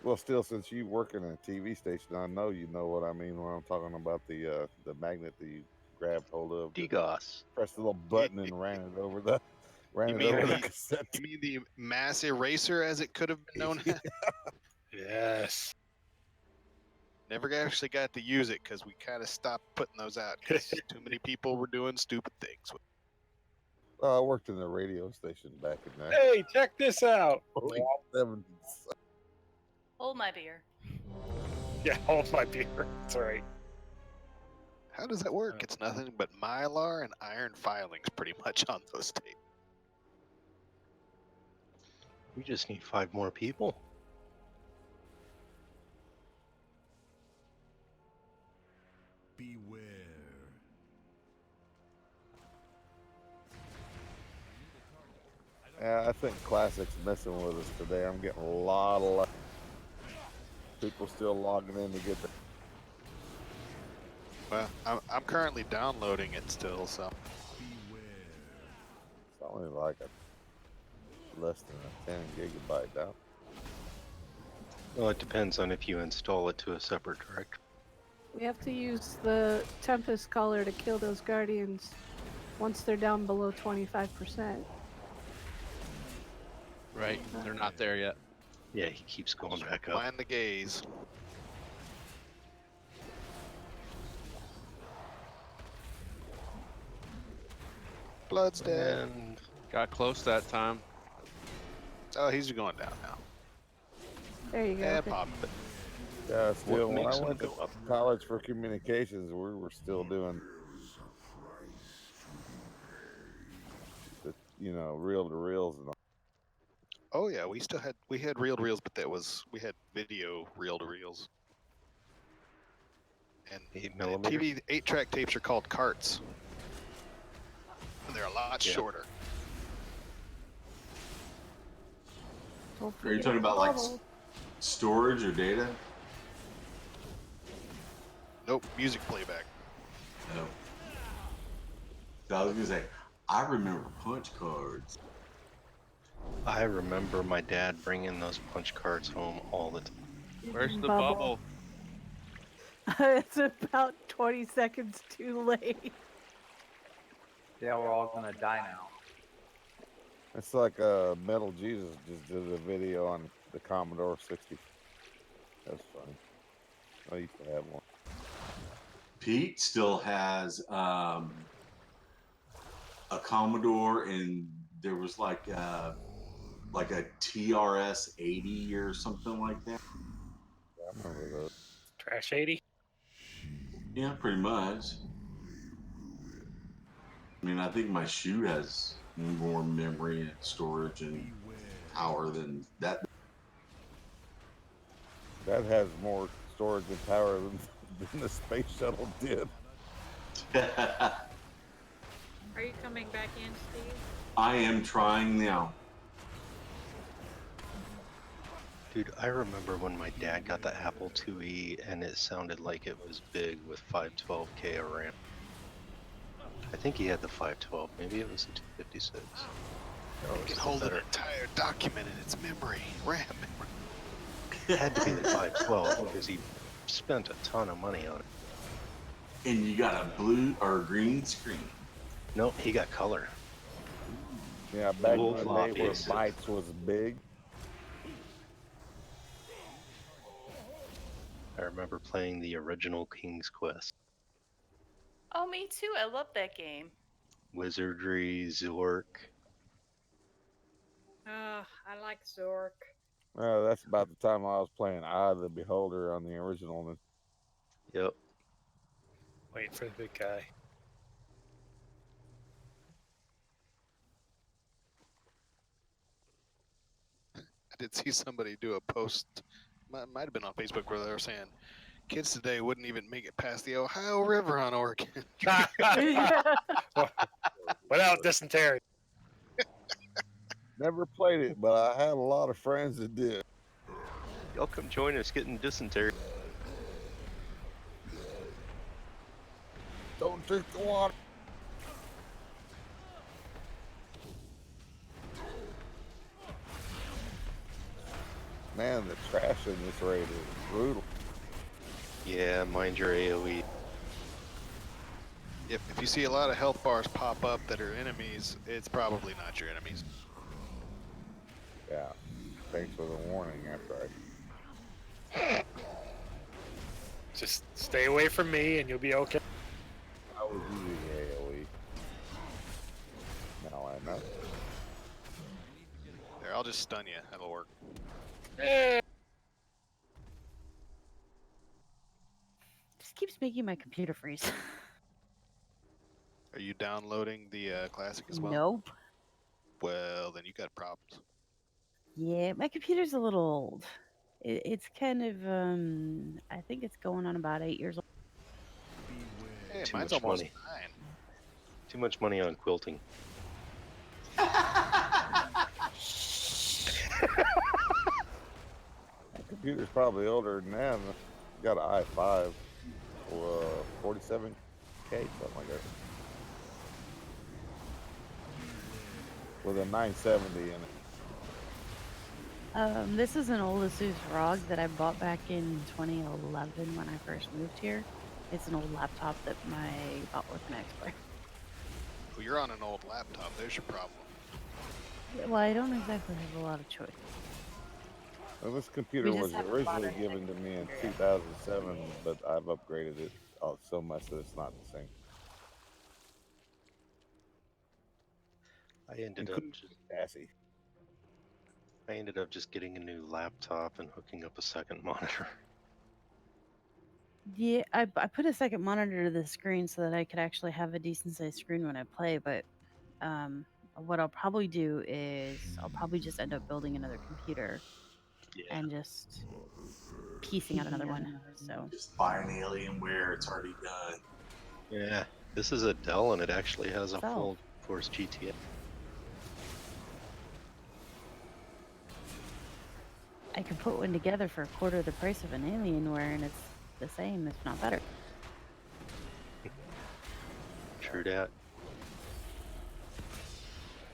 Well, still, since you work in a TV station, I know you know what I mean when I'm talking about the magnet that you grabbed hold of, that DGOS. pressed the little You, button and ran it over the ran you it mean over the the cassette. you mean the mass eraser, as it could have been known as? Yes. Never actually got to use it because we kind of stopped putting those out because too many people were doing stupid things. I worked in a radio station back in the Hey, check this out. early 70s. Hold my beer. Yeah, hold my beer. That's right. How does that work? It's nothing but mylar and iron filings, pretty much, on those tapes. We just need 5 more people. Beware. Yeah, I think Classic's messing with us today. I'm getting a lot of people still logging in to get the. Well, I'm currently downloading it still, so Beware. It's only like a less than a 10 gigabyte down. Well, it depends on if you install it to a separate directory. We have to use the Tempest Caller to kill those Guardians once they're down below 25%. Right, they're not there yet. Yeah, he keeps going back up. mind the gaze. Blood's dead. And Got close that time. Oh, he's going down now. There you go. Yeah, okay. pop it. Yeah, still, when makes I them went to go up? college for communications, we were still doing, the, reel to reels and all. Oh yeah, we had reel to reels, but we had video reel to reels. And 8mm. TV 8-track tapes are called carts, and they're a lot Yeah. shorter. Hopefully Are you talking it's about like bubble. storage or data? Nope, music playback. No. So I was gonna say, I remember punch cards. I remember my dad bringing those punch cards home all the time. Where's the bubble? It's about 20 seconds too late. Yeah, we're all gonna die now. It's like Metal Jesus just did a video on the Commodore 60. That's funny. I used to have one. Pete still has a Commodore, and there was like a TRS 80 or something like that. Yeah, I remember those. Trash 80. Yeah, pretty much. I mean, I think my shoe has more memory and storage and power than that. That has more storage and power than the space shuttle did. Are you coming back in, Steve? I am trying now. Dude, I remember when my dad got the Apple IIe and it sounded like it was big with 512K of RAM. I think he had the 512, maybe it was the 256. You can hold an entire document in its memory, RAM memory. It had to be the 512 because he spent a ton of money on it. And you got a blue or green screen. Nope, he got color. Yeah, back Full in the day where floppies. bytes was big. I remember playing the original King's Quest. Oh, me too. I love that game. Wizardry, Zork. I like Zork. That's about the time I was playing Eye of the Beholder on the original. Yep. Waiting for the big guy. I did see somebody do a post, might have been on Facebook, where they were saying kids today wouldn't even make it past the Ohio River on Oregon. Without dysentery. Never played it, but I had a lot of friends that did. Y'all come join us getting dysentery. Don't drink the water. Man, the trash in this raid is brutal. Yeah, mind your AoE. If you see a lot of health bars pop up that are enemies, it's probably not your enemies. Yeah. Thanks for the warning after I. Just stay away from me and you'll be okay. I was using AoE. Now I know. There, I'll just stun you. That'll work. Eh. Just keeps making my computer freeze. Are you downloading the classic as well? Nope. Well, then you got problems. Yeah, my computer's a little old. It's kind of I think it's going on about 8 years old. Hey, Too mine's much almost money. 9. Too much money on quilting. My computer's probably older than that. Got an i5 for 47K, something like that. With a 970 in it. This is an old Asus ROG that I bought back in 2011 when I first moved here. It's an old laptop that my bought with an expert. Well, you're on an old laptop. There's your problem. Well, I don't exactly have a lot of choice. Well, this computer We just was haven't originally bothered given to me in 2007, but I've upgraded it so much that it's not the same. I ended up just getting a new laptop and hooking up a second monitor. Yeah, I put a second monitor to the screen so that I could actually have a decent sized screen when I play, but what I'll probably do is I'll probably just end up building another computer and just piecing out another one. So Just buy an Alienware, it's already done. Yeah, this is a Dell and it actually has a Dell. full course GTX. I could put one together for a quarter of the price of an Alienware, and it's the same, if not better. True that.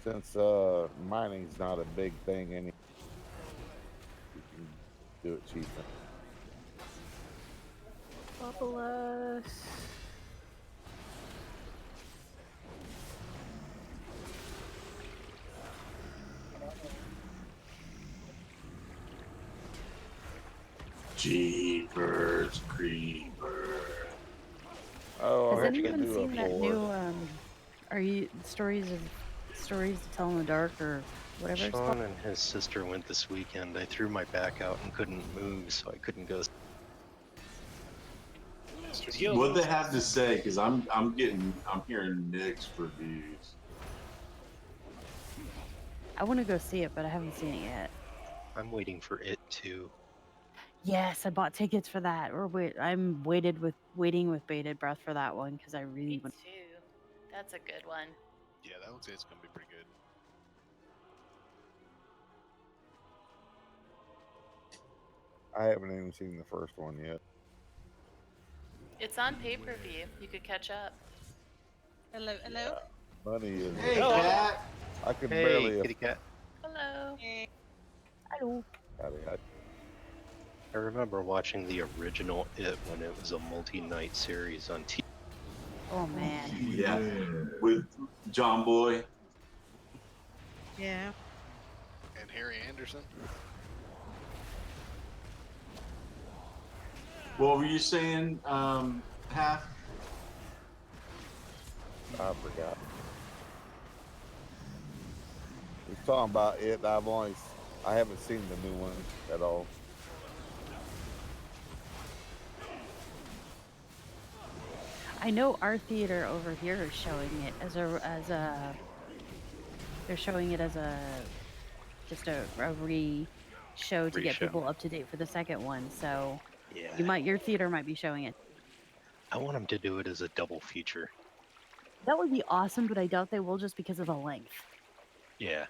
Since mining's not a big thing, you can do it cheaper. Bubbleless. Jeepers Creepers. Oh, Has I have to anyone do seen a that board. new are you stories to tell in the dark or whatever it's called? Sean and his sister went this weekend. I threw my back out and couldn't move, so I couldn't go. What they have to say? Because I'm hearing mixed reviews. I want to go see it, but I haven't seen it yet. I'm waiting for it too. Yes, I bought tickets for that. I'm waiting with bated breath for that one because I really Me want. too. That's a good one. Yeah, that one's it's gonna be pretty good. I haven't even seen the first one yet. It's on pay-per-view. You could catch up. Hello, hello. Money is. Hey, Hello. Cat. I could Hey, barely. kitty cat. Hello. Hello. I remember watching the original It when it was a multi-night series on TV. Oh man. Yeah, with John Boy. Yeah. And Harry Anderson. What were you saying, Half? I forgot. He's talking about it. I haven't seen the new one at all. I know our theater over here is showing it as a they're showing it as just a re-show to get Re-show. people up to date for the second one. So Yeah. your theater might be showing it. I want them to do it as a double feature. That would be awesome, but I doubt they will just because of the length. Yeah.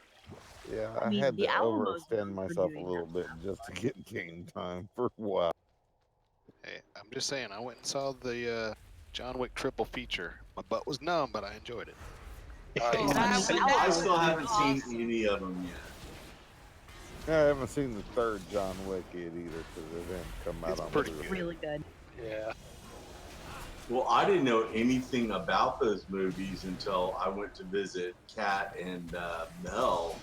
Yeah, I I mean, had the to Alamo's overextend known for myself a doing little that bit just to get game time for a while. Hey, I'm just saying, I went and saw the John Wick triple feature. My butt was numb, but I enjoyed it. Oh, I still haven't that seen was any of them yet. Yeah, I haven't seen the third John Wick yet either because it didn't come out It's on pretty Blu-ray. good. Really good. Yeah. Well, I didn't know anything about those movies until I went to visit Kat and Mel,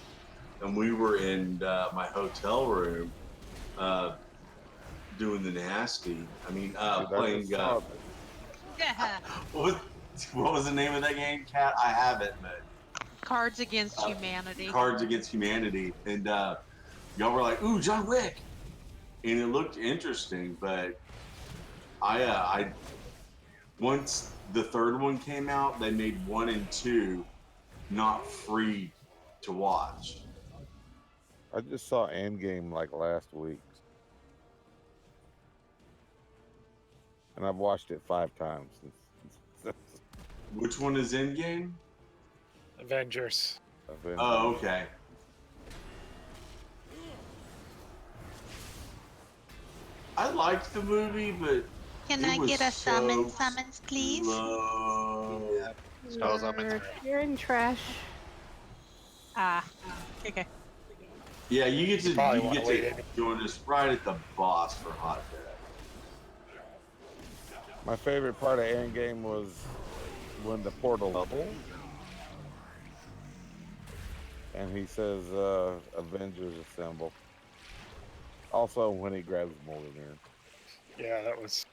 and we were in my hotel room doing the nasty. I mean, Dude, I playing. just saw it. Yeah. What was the name of that game, Kat? I have it, but Cards Against Humanity. Cards Against Humanity, and y'all were like, "Ooh, John Wick," and it looked interesting. But I once the third one came out, they made 1 and 2 not free to watch. I just saw Endgame like last week, and I've watched it 5 times since. Which one is Endgame? Avengers. Oh, okay. I liked the movie, but Can it I was get a so summons, please? slow. Yeah. As far as I'm concerned. You're in trash. Ah, okay. Yeah, you get to Probably you wanna get wait to in. join us right at the boss for Hot Dad. My favorite part of Endgame was when the portal Bubble? and he says Avengers Assemble. Also when he grabs Mjolnir. Yeah, that was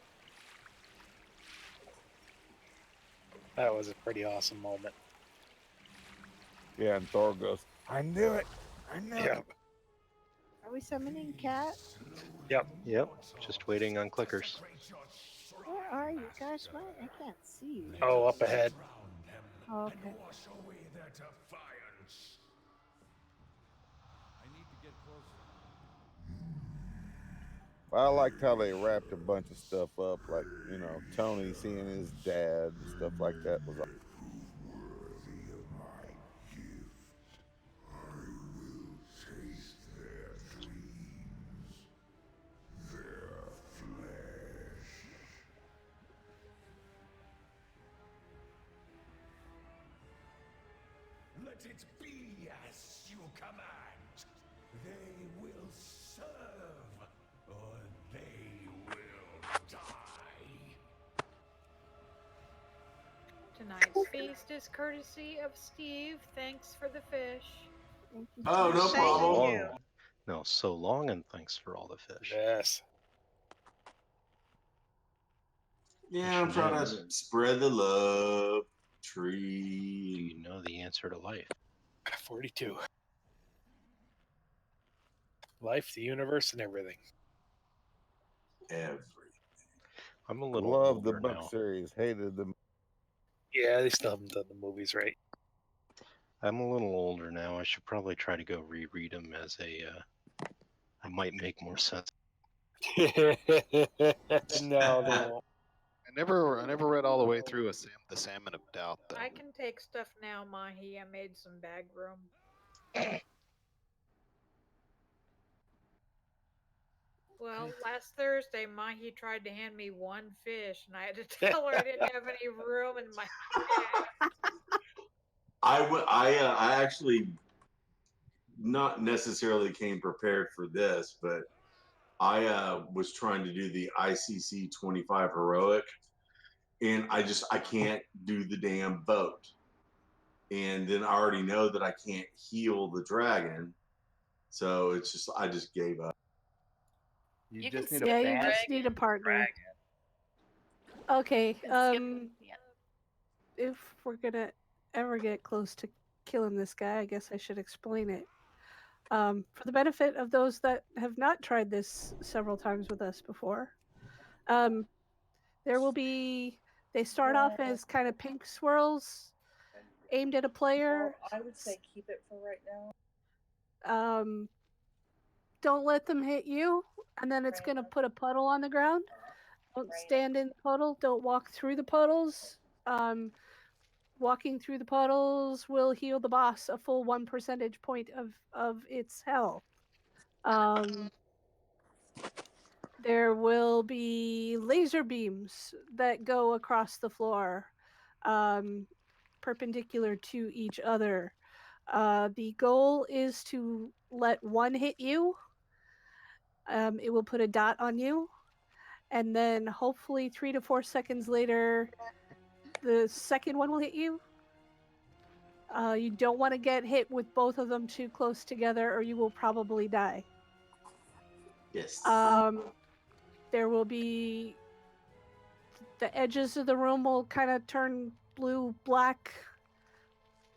a pretty awesome moment. Yeah, and Thor goes, I knew it! I knew it! Yep. Are we summoning Cat? Yep. Just waiting on clickers. Where are you guys? What? I can't see you. Oh, up ahead. Oh, okay. I liked how they wrapped a bunch of stuff up, like, you know, Tony seeing his dad and stuff like that was Let it be as you command. They will serve, or they will die. Tonight's feast is courtesy of Steve. Thanks for the fish. Thank you. Oh, no Thank problem. you. No, so long, and thanks for all the fish. Yes. Yeah, I'm trying to spread the love tree. You know the answer to life. 42. Life, the universe, and everything. Everything. I'm a little Loved the older book now. series, hated them. Yeah, they still haven't done the movies right. I'm a little older now. I should probably try to go reread them as a. I might make more sense. No, they won't. I never read all the way through the Salmon of Doubt. Though. I can take stuff now, Mahi. I made some bag room. Well, last Thursday, Mahi tried to hand me one fish, and I had to tell her I didn't have any room in my bag. I actually not necessarily came prepared for this, but I was trying to do the ICC 25 heroic, and I can't do the damn boat, and then I already know that I can't heal the dragon, so it's just I just gave up. You You just can need a Yeah, you fan. just need a partner. Dragon. Okay. Yeah. If we're gonna ever get close to killing this guy, I guess I should explain it. For the benefit of those that have not tried this several times with us before, there will be. They start off as kind of pink swirls aimed at a player. I would say keep it for right now. Don't let them hit you, and then it's gonna put a puddle on the ground. Don't stand in the puddle. Don't walk through the puddles. Walking through the puddles will heal the boss a full 1 percentage point of its health. There will be laser beams that go across the floor, perpendicular to each other. The goal is to let one hit you. It will put a dot on you, and then hopefully 3 to 4 seconds later, the second one will hit you. You don't want to get hit with both of them too close together, or you will probably die. Yes. There will be the edges of the room will kind of turn blue, black.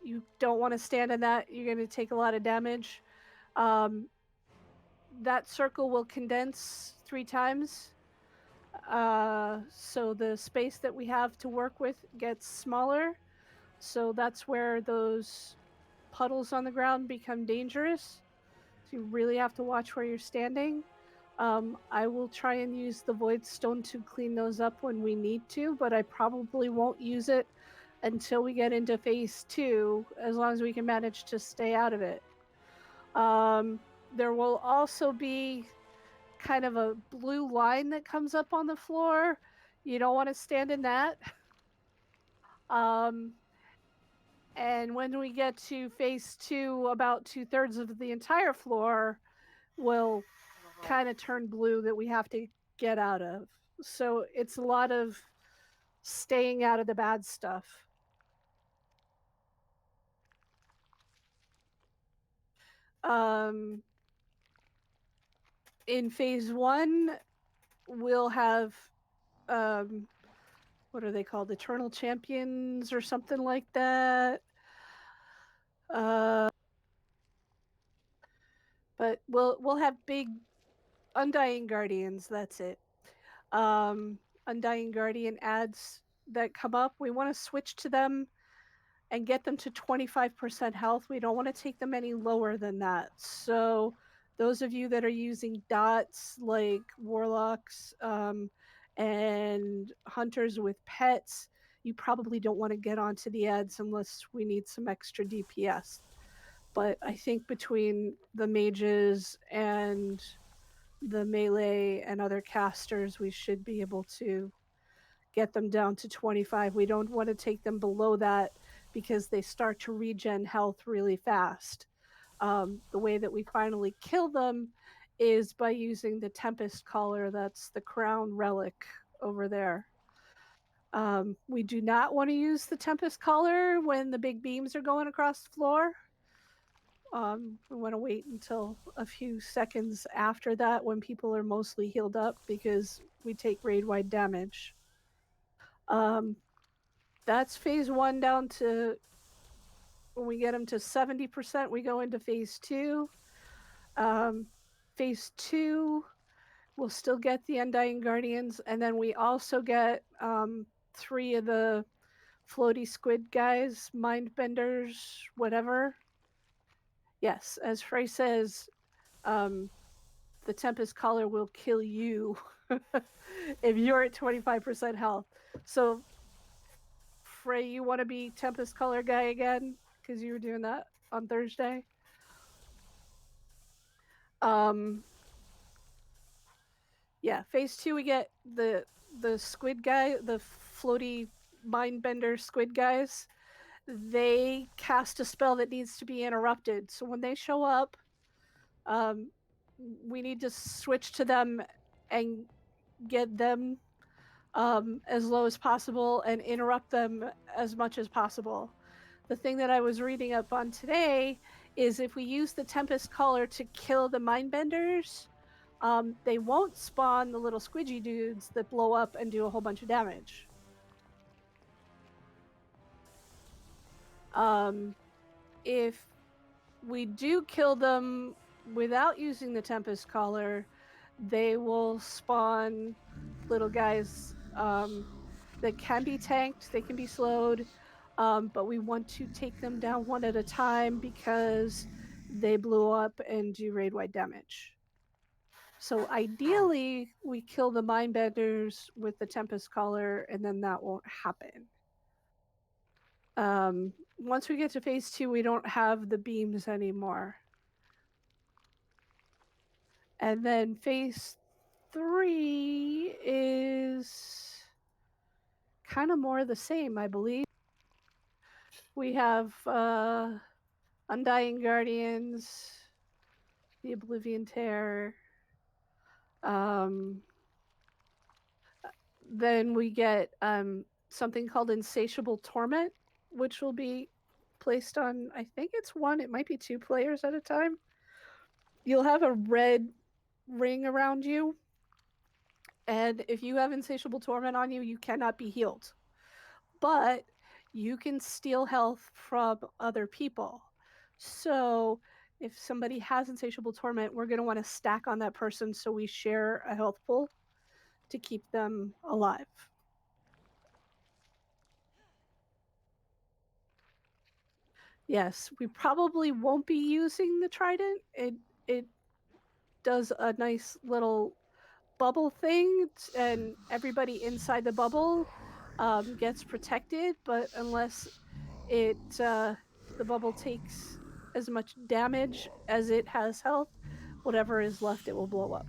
You don't want to stand in that. You're going to take a lot of damage. That circle will condense 3 times. So the space that we have to work with gets smaller. So that's where those puddles on the ground become dangerous. So you really have to watch where you're standing. I will try and use the void stone to clean those up when we need to, but I probably won't use it until we get into phase 2, as long as we can manage to stay out of it. There will also be kind of a blue line that comes up on the floor. You don't want to stand in that. And when we get to phase 2, about 2/3 of the entire floor will kind of turn blue that we have to get out of. So it's a lot of staying out of the bad stuff. In phase 1, we'll have what are they called? Eternal Champions or something like that. But we'll have big Undying Guardians. That's it. Undying Guardian ads that come up. We want to switch to them and get them to 25% health. We don't want to take them any lower than that. So those of you that are using dots like warlocks and hunters with pets, you probably don't want to get onto the ads unless we need some extra DPS. But I think between the mages and the melee and other casters, we should be able to get them down to 25. We don't want to take them below that because they start to regen health really fast. The way that we finally kill them is by using the Tempest Collar. That's the crown relic over there. We do not want to use the Tempest Collar when the big beams are going across the floor. We want to wait until a few seconds after that when people are mostly healed up because we take raid-wide damage. That's phase 1 down to when we get them to 70%, we go into phase 2. Phase 2, we'll still get the Undying Guardians, and then we also get 3 of the floaty squid guys, Mindbenders, whatever. Yes, as Frey says, the Tempest Collar will kill you if you're at 25% health. So, Frey, you want to be Tempest Collar guy again? Because you were doing that on Thursday. Yeah, phase 2 we get the squid guy, the floaty mindbender squid guys. They cast a spell that needs to be interrupted. So when they show up, we need to switch to them and get them as low as possible and interrupt them as much as possible. The thing that I was reading up on today is if we use the Tempest Collar to kill the Mindbenders, they won't spawn the little squidgy dudes that blow up and do a whole bunch of damage. If we do kill them without using the Tempest Collar, they will spawn little guys that can be tanked, they can be slowed, but we want to take them down one at a time because they blew up and do raid-wide damage. So ideally, we kill the Mindbenders with the Tempest Collar, and then that won't happen. Once we get to phase 2, we don't have the beams anymore. And then phase 3 is kind of more the same, I believe. We have Undying Guardians, the Oblivion Tear. Then we get something called Insatiable Torment, which will be placed on, I think it's one, it might be 2 players at a time. You'll have a red ring around you, and if you have Insatiable Torment on you, you cannot be healed. But you can steal health from other people. So if somebody has Insatiable Torment, we're going to want to stack on that person so we share a health pool to keep them alive. Yes, we probably won't be using the trident. It does a nice little bubble thing, and everybody inside the bubble gets protected. But unless it the bubble takes as much damage as it has health, whatever is left, it will blow up.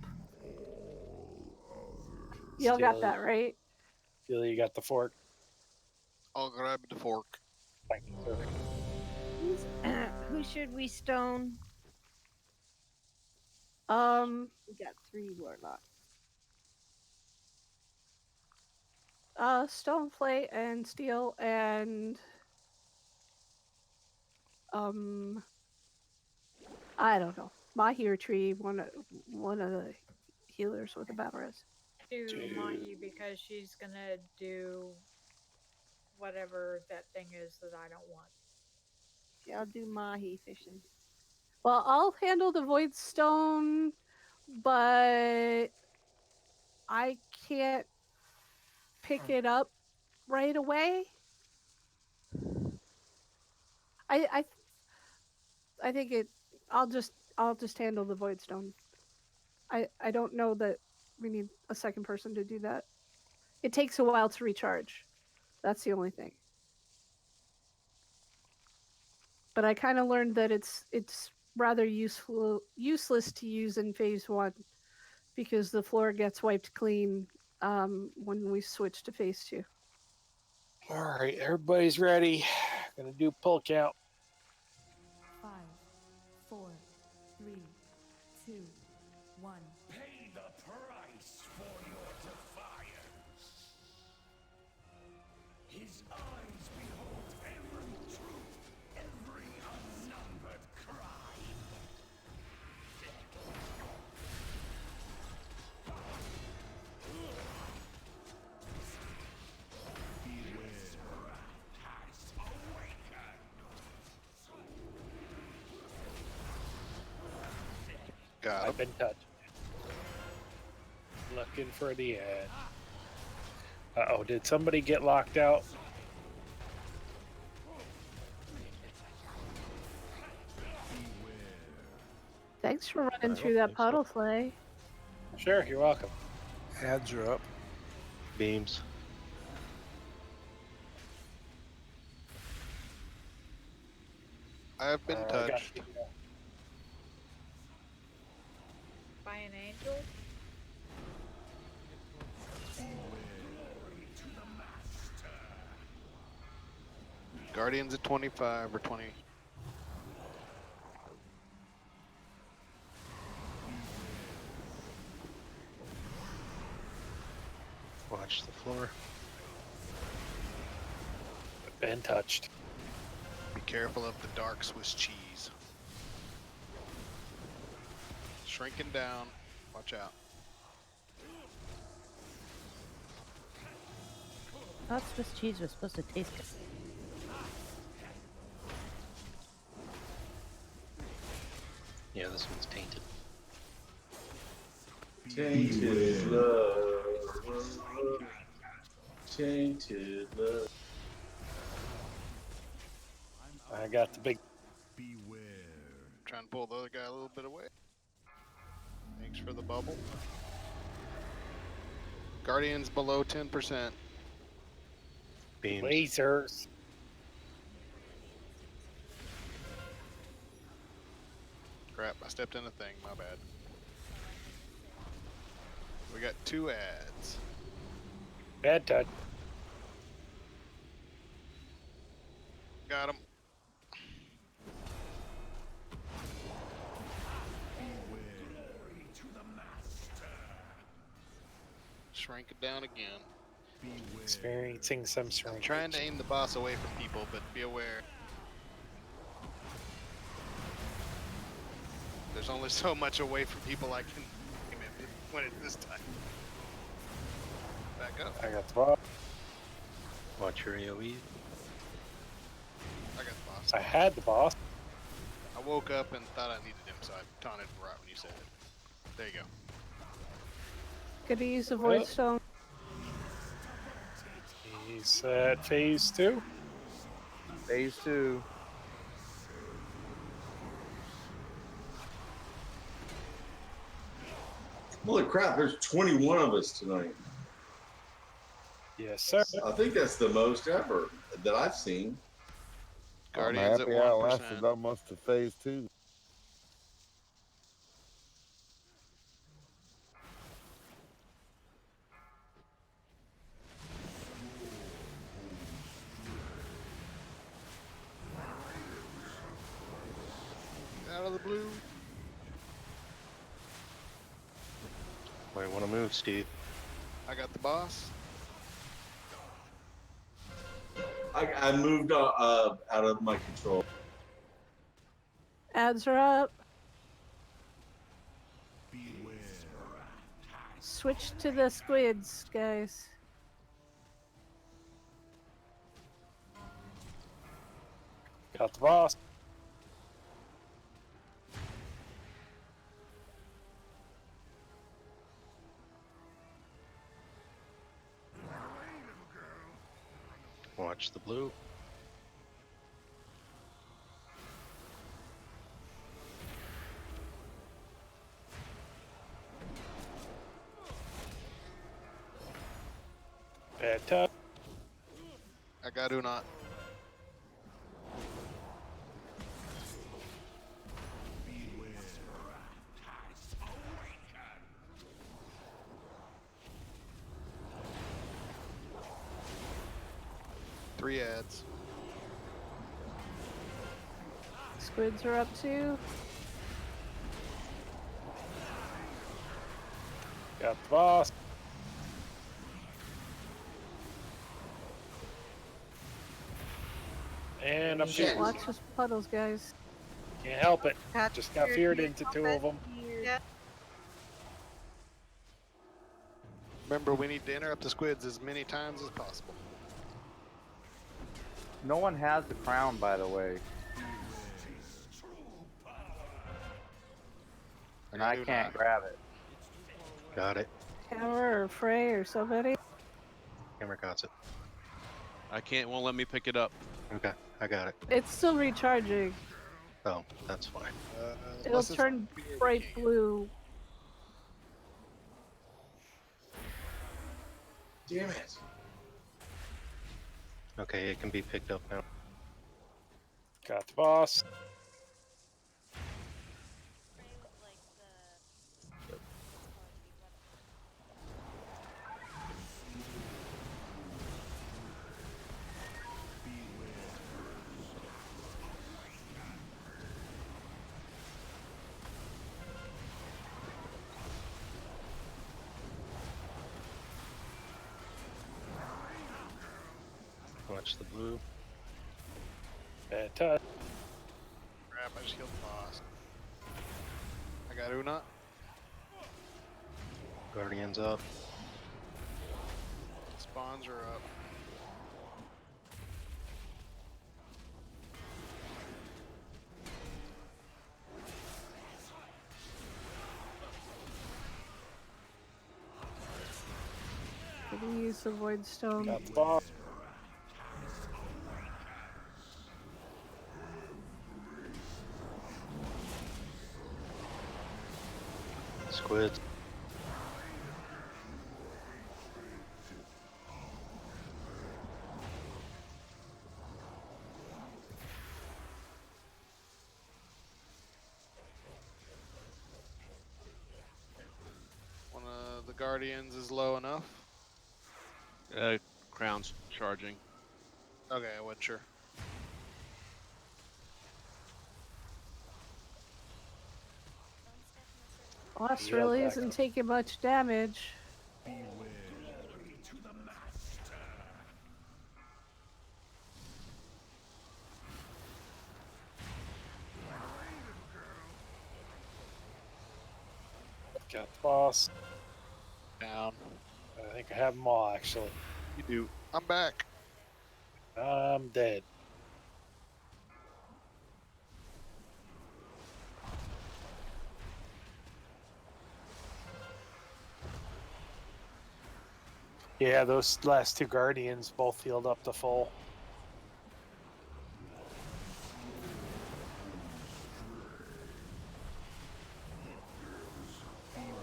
Y'all got that right? Feel you got the fork. I'll grab the fork. Thank you, sir. Who should we stone? We got 3 warlocks. Stone, plate, and steel, and I don't know. Mahi or Tree, one of the healers with the battle res. Do Mahi because she's gonna do whatever that thing is that I don't want. Yeah, I'll do Mahi fishing. Well, I'll handle the void stone, but I can't pick it up right away. I think it. I'll just handle the void stone. I don't know that we need a second person to do that. It takes a while to recharge. That's the only thing. But I kind of learned that it's rather useless to use in phase 1 because the floor gets wiped clean when we switch to phase 2. All right, everybody's ready. Gonna do pull count. 5, 4, 3, 2, 1. Pay the price for your defiance. His eyes behold every truth, every unnumbered crime. His wrath has awakened. Got I've been touched. Looking for the end. Uh-oh, did somebody get locked out? Thanks for running through that puddle, Slay. Sure, you're welcome. Ads are up. Beams. I've been touched. By an angel? Guardians at 25 or 20. Watch the floor. Been touched. Be careful of the dark Swiss cheese. Shrinking down. Watch out. I thought Swiss cheese was supposed to taste good. Yeah, this one's tainted. Tainted love. Tainted love. I got the big. Beware. Trying to pull the other guy a little bit away. Thanks for the bubble. Guardians below 10%. Beams. Lasers. Crap, I stepped in a thing, my bad. We got 2 ads. Bad touch. Got him. Shrink it down again. Experiencing some I'm shrinkage. trying to aim the boss away from people, but be aware. There's only so much away from people I can aim it when it's this time. Back up. I got the boss. Watch your AoE. I got the boss. I had the boss. I woke up and thought I needed him, so I taunted right when you said it. There you go. Could he use the void stone? He's at phase 2. Phase 2. Holy crap, there's 21 of us tonight. Yes, sir. I think that's the most ever that I've seen. Guardians I'm at happy I 1%. lasted almost to phase 2. Out of the blue. Might want to move, Steve. I got the boss. I moved out of my control. Ads are up. Switch to the squids, guys. Got the boss. Watch the blue. Bad touch. I got Unot. Three ads. Squids are up too. Got the boss. And I'm Shit. dead. Watch those puddles, guys. Can't help it. Got Just got feared into 2 of them. Yeah. Remember, we need to interrupt the squids as many times as possible. No one has the crown, by the way. And I can't grab it. Got it. Hammer or Frey or somebody. Hammer got it. I can't. Won't let me pick it up. Okay, I got it. It's still recharging. Oh, that's fine. It'll Unless it's turn weird, bright you can't. blue. Damn it. Okay, it can be picked up now. Got the boss. Watch the blue. Bad touch. Crap, I just killed the boss. I got Unot. Guardians up. Spawns are up. Could we use the void stone? Got the boss. Squids. One of the guardians is low enough. Crown's charging. Okay, I wasn't sure. Boss Yeah, really back isn't up. taking much damage. Got the boss. Down. I think I have them all, actually. You do. I'm back. I'm dead. Yeah, those last two Guardians both healed up to full.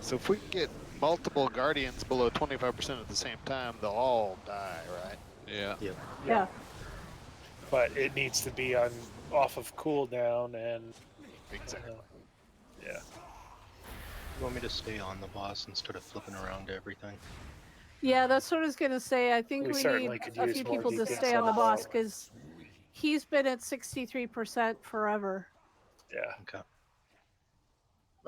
So if we get multiple Guardians below 25% at the same time, they'll all die, right? Yeah. Yep. Yeah. But it needs to be on off of cooldown and Exactly. yeah. You want me to stay on the boss instead of flipping around to everything? Yeah, that's what I was gonna say. I think We we certainly need could a use few more people to beacons stay on on the the boss boss. because he's been at 63% forever. Yeah. Okay.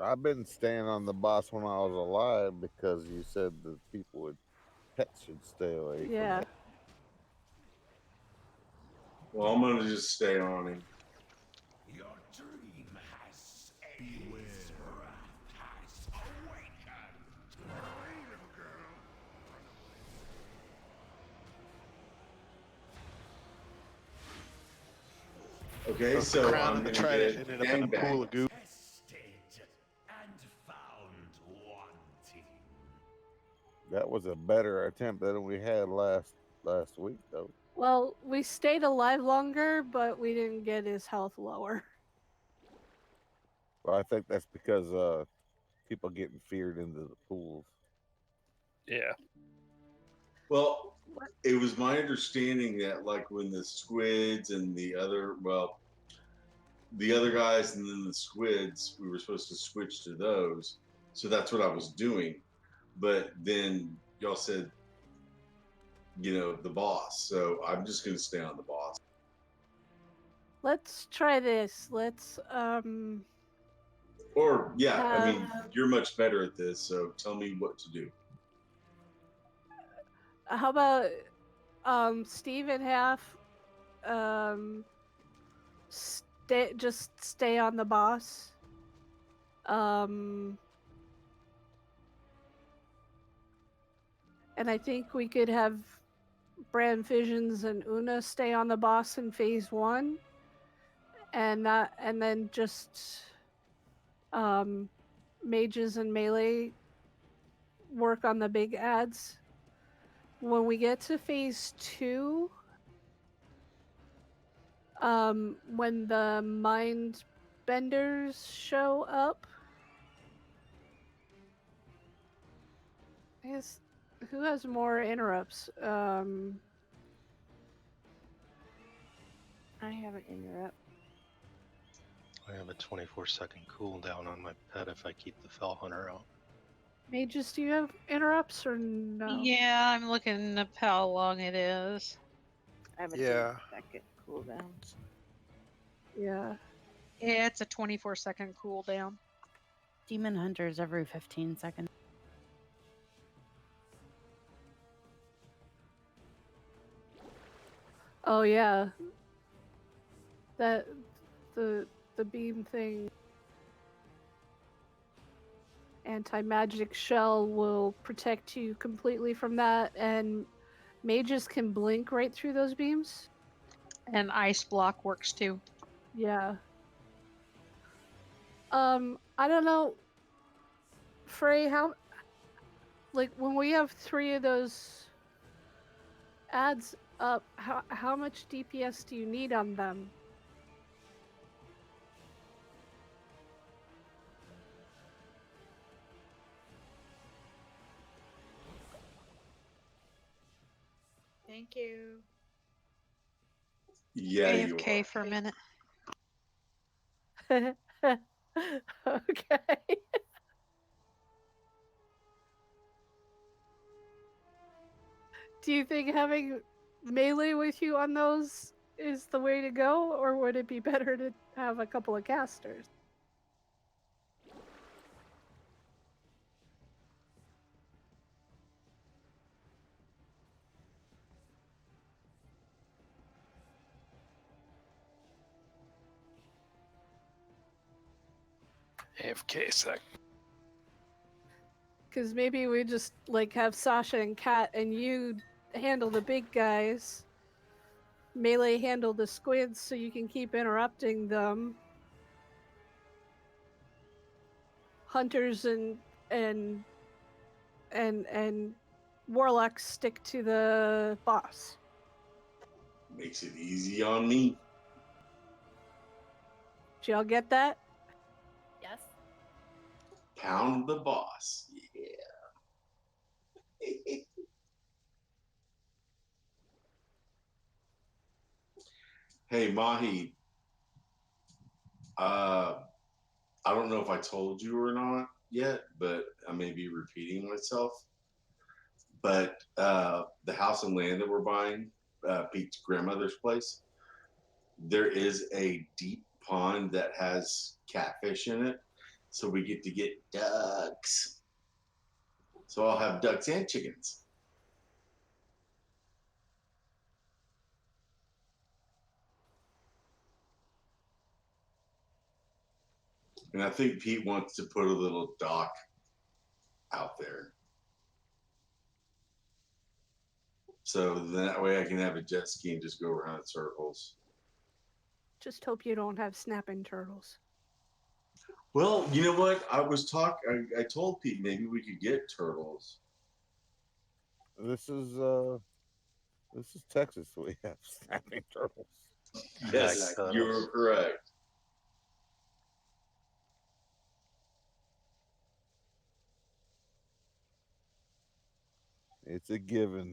I've been staying on the boss when I was alive because you said that people with pets should stay away from Yeah. it. Well, I'm gonna just stay on him. Your dream has ended. Wrath has awakened. Hurry, little girl. Okay, Broke the so crown I'm and the gonna trident get ended up in a pool of gangbanged. goo. Tested and found wanting. That was a better attempt than we had last week, though. Well, we stayed alive longer, but we didn't get his health lower. Well, I think that's because people getting feared into the pools. Yeah. Well, it was my understanding that like when the squids and the other guys and then the squids, we were supposed to switch to those. So that's what I was doing. But then y'all said, the boss. So I'm just gonna stay on the boss. Let's try this. Let's Or yeah, I mean, have- you're much better at this, so tell me what to do. how about Steve and Half stay on the boss. And I think we could have Brand Visions and Una stay on the boss in phase 1. And then just mages and melee work on the big ads. When we get to phase 2, when the mind benders show up, I guess who has more interrupts? I have an interrupt. I have a 24-second cooldown on my pet if I keep the Fell Hunter out. Mages, do you have interrupts or no? Yeah, I'm looking up how long it is. I have a Yeah. 10-second cooldown. Yeah. Yeah, it's a 24-second cooldown. Demon Hunters every 15 seconds. Oh yeah. That the beam thing. Anti-magic shell will protect you completely from that, and mages can blink right through those beams. And ice block works too. Yeah. I don't know, Frey, how, like, when we have 3 of those ads up, how much DPS do you need on them? Thank you. Yeah, you AFK are. for a minute. Okay. Do you think having melee with you on those is the way to go, or would it be better to have a couple of casters? AFK sec. Because maybe we just like have Sasha and Kat, and you handle the big guys. Melee handle the squids, so you can keep interrupting them. Hunters and warlocks stick to the boss. Makes it easy on me. Did y'all get that? Yes. Pound the boss. Yeah. Hey, Mahi. I don't know if I told you or not yet, but I may be repeating myself. But the house and land that we're buying, Pete's grandmother's place, there is a deep pond that has catfish in it. So we get to get ducks. So I'll have ducks and chickens. And I think Pete wants to put a little dock out there. So that way I can have a jet ski and just go around in circles. Just hope you don't have snapping turtles. Well, you know what? I told Pete maybe we could get turtles. This is Texas. We have snapping turtles. Yes, you're correct. It's a given.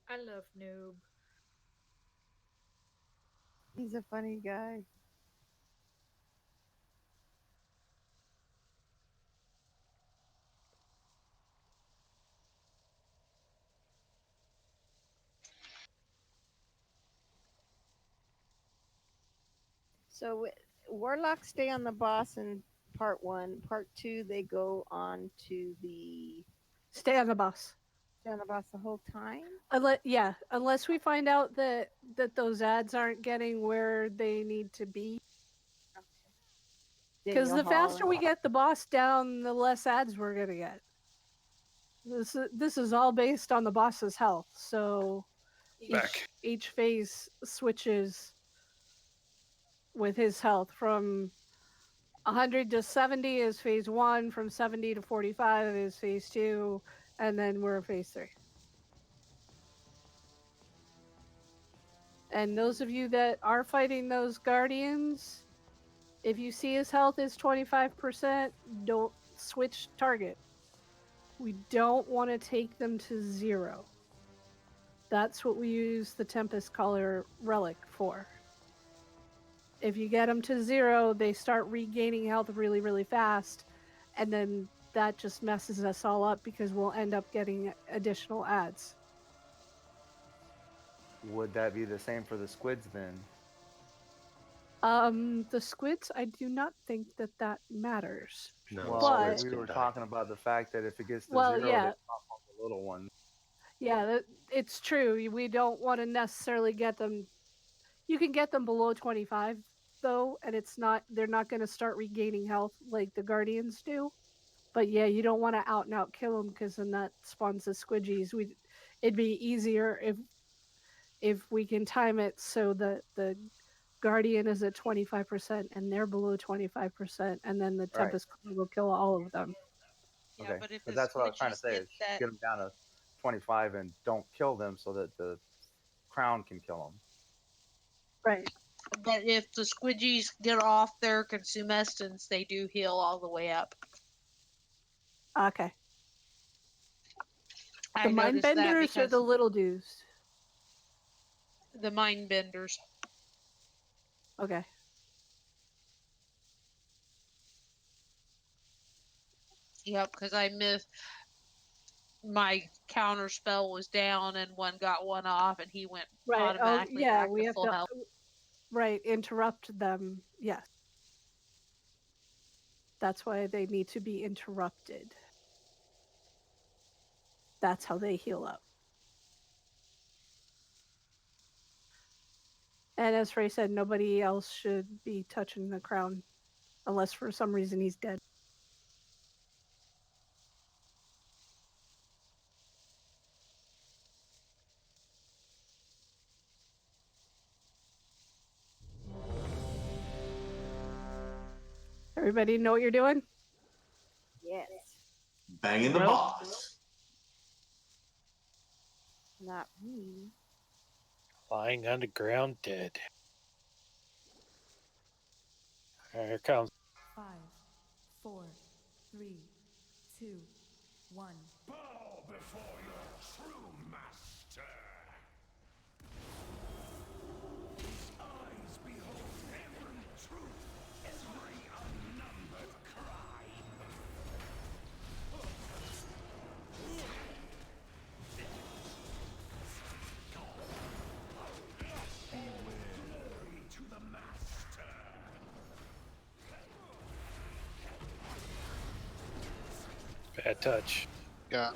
I love Noob. He's a funny guy. So warlocks stay on the boss in part 1. Part 2, they go on to the Stay on the boss. Stay on the boss the whole time. Unless we find out that those ads aren't getting where they need to be. Because the faster we get the boss down, the less ads we're gonna get. This is all based on the boss's health, so each phase switches with his health. From 100 to 70 is phase 1, from 70 to 45 is phase 2, and then we're phase 3. And those of you that are fighting those guardians, if you see his health is 25%, don't switch target. We don't want to take them to 0. That's what we use the Tempest Caller relic for. If you get them to 0, they start regaining health really, really fast, and then that just messes us all up because we'll end up getting additional ads. Would that be the same for the squids then? The squids, I do not think that matters. No, but we were talking about the fact that if it gets to 0, they pop on the little one. Yeah, it's true. We don't want to necessarily get them. You can get them below 25 though, and they're not going to start regaining health like the guardians do. But yeah, you don't want to out and out kill them because then that spawns the squidgies. It'd be easier if we can time it so that the guardian is at 25% and they're below 25%, and then the Tempest will kill all of them. Yeah, Okay, but if but the that's what I was trying to squidgies say get is that- get them down to 25 and don't kill them so that the crown can kill them. Right. But if the squidgies get off their consumestance, they do heal all the way up. Okay. I The mind noticed that benders or because the little dudes? the mind benders. Okay. Yep, because I missed my counter spell was down and one got one off and he went automatically back we to have full to health. interrupt them. Yes. That's why they need to be interrupted. That's how they heal up. And as Frey said, nobody else should be touching the crown unless for some reason he's dead. Everybody know what you're doing? Yes. Banging the Nope. boss. Not me. Lying on the ground dead. Alright, here comes. 5, 4, 3, 2, 1. Bow before your true master. His eyes behold every truth, every unnumbered crime. Glory to the master. Bad touch. Got.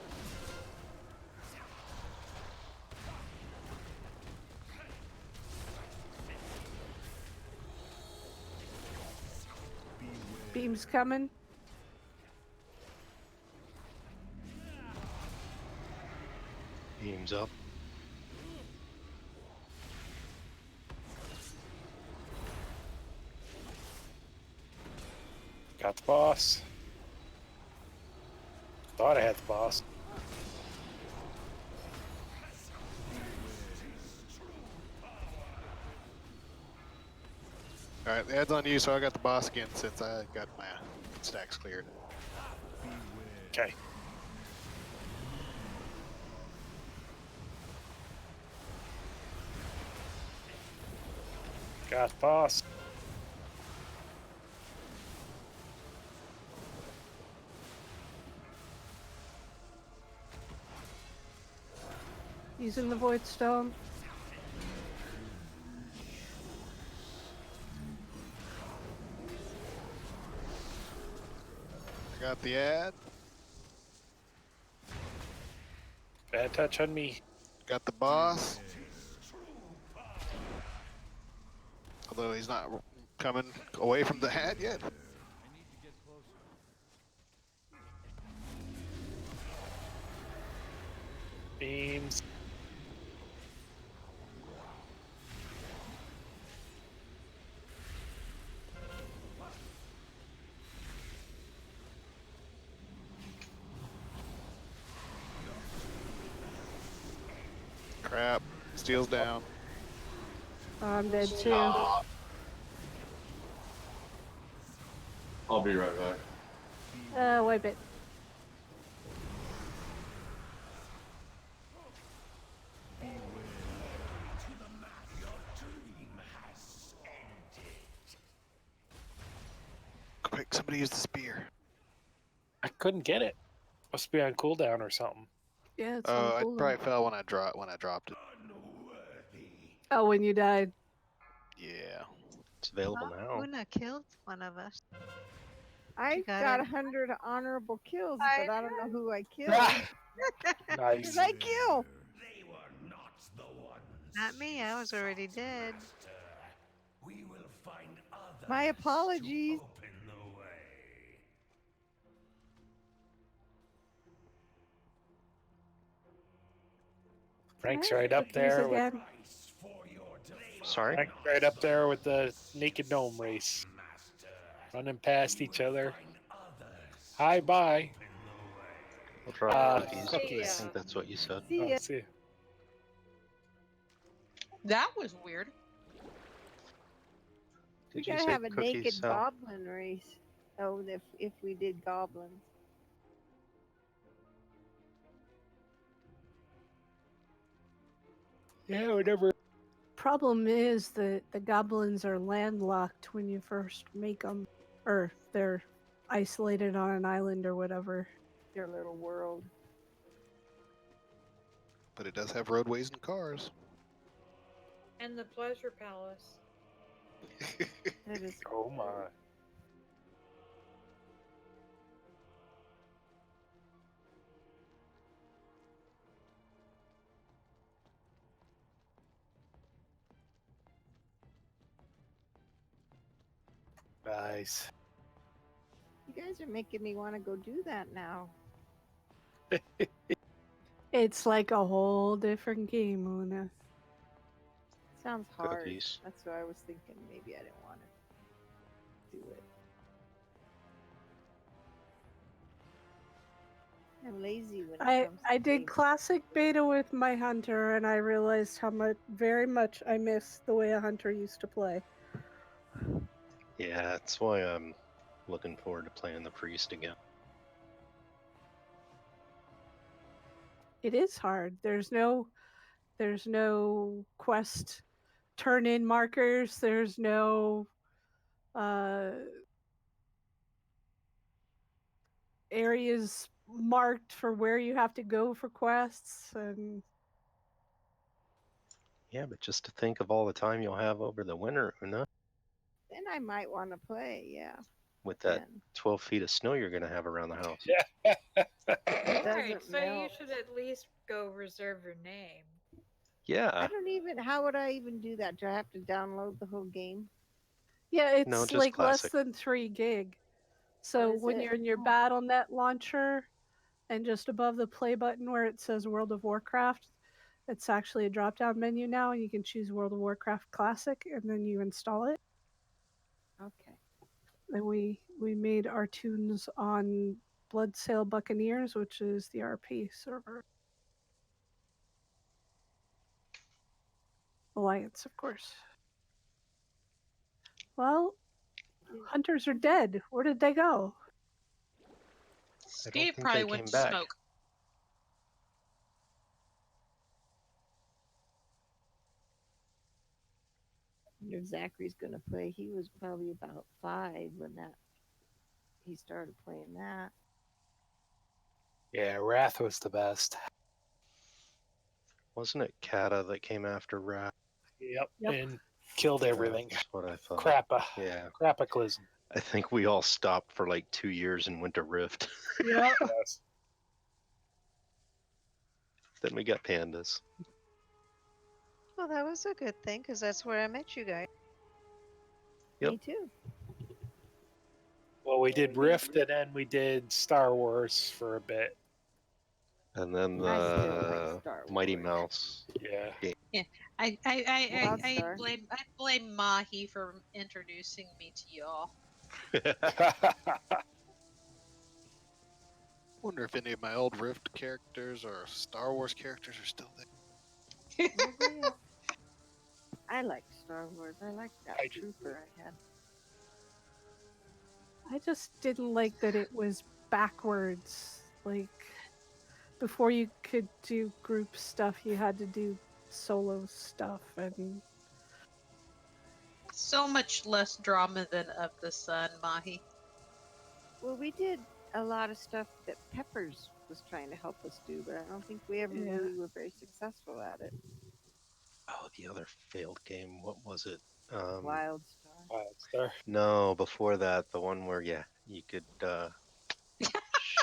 Beam's coming. Beams up. Got the boss. Thought I had the boss. All right, the ad's on you, so I got the boss again since I got my stacks cleared. Okay. Got the boss. Using the Void Stone. I got the ad. Bad touch on me. Got the boss. Although he's not coming away from the hat yet. Beams. Crap. Steel's down. I'm dead too. I'll be right back. Wipe it. Quick, somebody use the spear. I couldn't get it. Must be on cooldown or something. Yeah, it's Oh, on it cooldown. probably fell when I dropped it. Oh, when you died. Yeah. It's available now. Una killed one of us. I got got it. 100 honorable kills, I but I don't know who I killed. Nice. Who did I kill? They were not the ones. Not me, I was already dead. We will find others My apologies. to open the way. Frank's right up Use there. With, again. Price for your defiance, Sorry? Frank's right up there with the naked gnome race. master. Running past each other. Find others Hi, bye. in the way. I'll drop cookies. cookies. I think that's what you said. See Oh, ya. see. That was weird. We Did you gotta say have a cookies, naked Sal? goblin race. Oh, if we did goblins. Yeah, whatever. Problem is that the goblins are landlocked when you first make them, or they're isolated on an island or whatever. Their little world. But it does have roadways and cars. And the pleasure palace. That is Oh my. Nice. You guys are making me want to go do that now. It's like a whole different game, Una. Sounds hard. Cookies. That's why I was thinking maybe I didn't want to do it. I'm lazy when it comes to I did games. classic beta with my hunter, and I realized how very much I miss the way a hunter used to play. Yeah, that's why I'm looking forward to playing the priest again. It is hard. There's no quest turn in markers. There's no areas marked for where you have to go for quests, and Yeah, but just to think of all the time you'll have over the winter, Una, Then I might want to play, yeah. with that 12 feet of snow you're going to have around the house. Right, Doesn't so you melt. should at least go reserve your name. Yeah. How would I even do that? Do I have to download the whole game? yeah, it's No, just like classic. less than 3 gig. So is when it? you're in your BattleNet launcher, and just above the play button where it says World of Warcraft, it's actually a drop-down menu now, and you can choose World of Warcraft Classic, and then you install it. Okay. And we made our tunes on Bloodsail Buccaneers, which is the RP server. Alliance, of course. Well, hunters are dead. Where did they go? Steve think probably they went came to back. smoke. I wonder if Zachary's going to play. He was probably about 5 when he started playing that. Yeah, Wrath was the best. Wasn't it Kata that came after Wrath? Yep. And killed everything. That's what I thought. Crappa. Yeah. Crappaclism. I think we all stopped for like 2 years and went to Rift. Yeah. Yes. Then we got Pandas. Well, that was a good thing because that's where I met you guys. Yep. Me too. Well, we did Rift and then we did Star Wars for a bit. And then I still the like Star Mighty Wars. Mouse. Yeah. game. Yeah, I Wildstar. blame Mahi for introducing me to y'all. Wonder if any of my old Rift characters or Star Wars characters are still there. I like Star Wars. I like that I do. trooper I had. I just didn't like that it was backwards. Like, before you could do group stuff, you had to do solo stuff, and So much less drama than Of the Sun, Mahi. Well, we did a lot of stuff that Peppers was trying to help us do, but I don't think we ever really were very successful at it. Oh, the other failed game. What was it? Wildstar. Wildstar. No, before that, the one where you could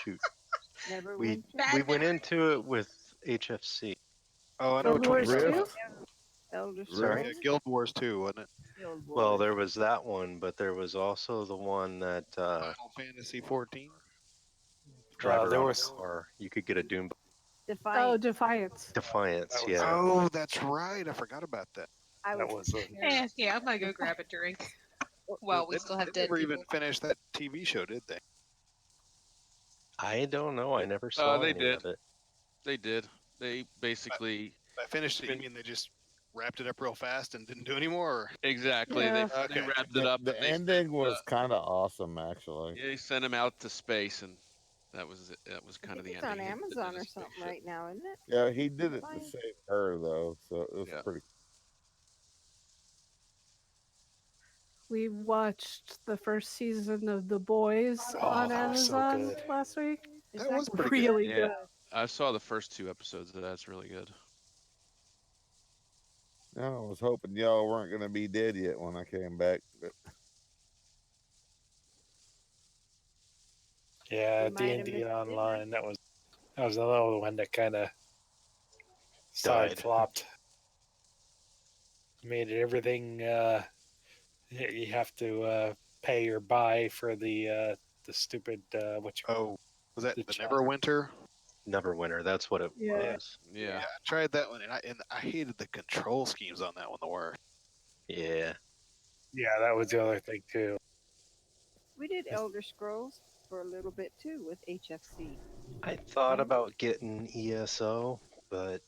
shoot. Never We went to we went into it with HFC. Oh, I know Guild which one Wars you're talking 2? about. Elder Yeah, Scrolls. Guild Wars 2, wasn't it? Guild Well, Wars. there was that one, but there was also the one that Final Fantasy 14. drive there around was- a car. You could get a Doom Defiant. Defiance. Defiance. That was- Yeah. Oh, that's right. I forgot about that. I That was was Yeah, I'm gonna go grab a drink. Well, we They- still have they dead never people. even finished that TV show, did they? I don't know. I never saw they any did. of it. They did. They basically I finished it. You mean they just wrapped it up real fast and didn't do any more? Or? exactly Yeah. they Okay. wrapped it up. The and they ending sent, was kind of awesome, actually. they sent him out to space, and that was it. That was I kind of think the it's ending. on He did Amazon the or something spaceship. right now, isn't it? Yeah, he did it to Defiant. save her, though, so it was Yeah. pretty. We watched the first season of The Boys Oh, on that was so Amazon good. last week. That was pretty Really Yeah. good. I saw the first 2 episodes. That's really good. I was hoping y'all weren't going to be dead yet when I came back, but Yeah, We might have D&D missed dinner. Online. That was another one that kind of side Died. flopped. Made it everything. You have to pay or buy for the stupid what you was that the chest. Neverwinter? Neverwinter, that's what it Yeah. was. Yeah, I tried that one, and I hated the control schemes on that one the worst. Yeah. Yeah, that was the other thing too. We did Elder Scrolls for a little bit too with HFC. I thought about getting ESO, but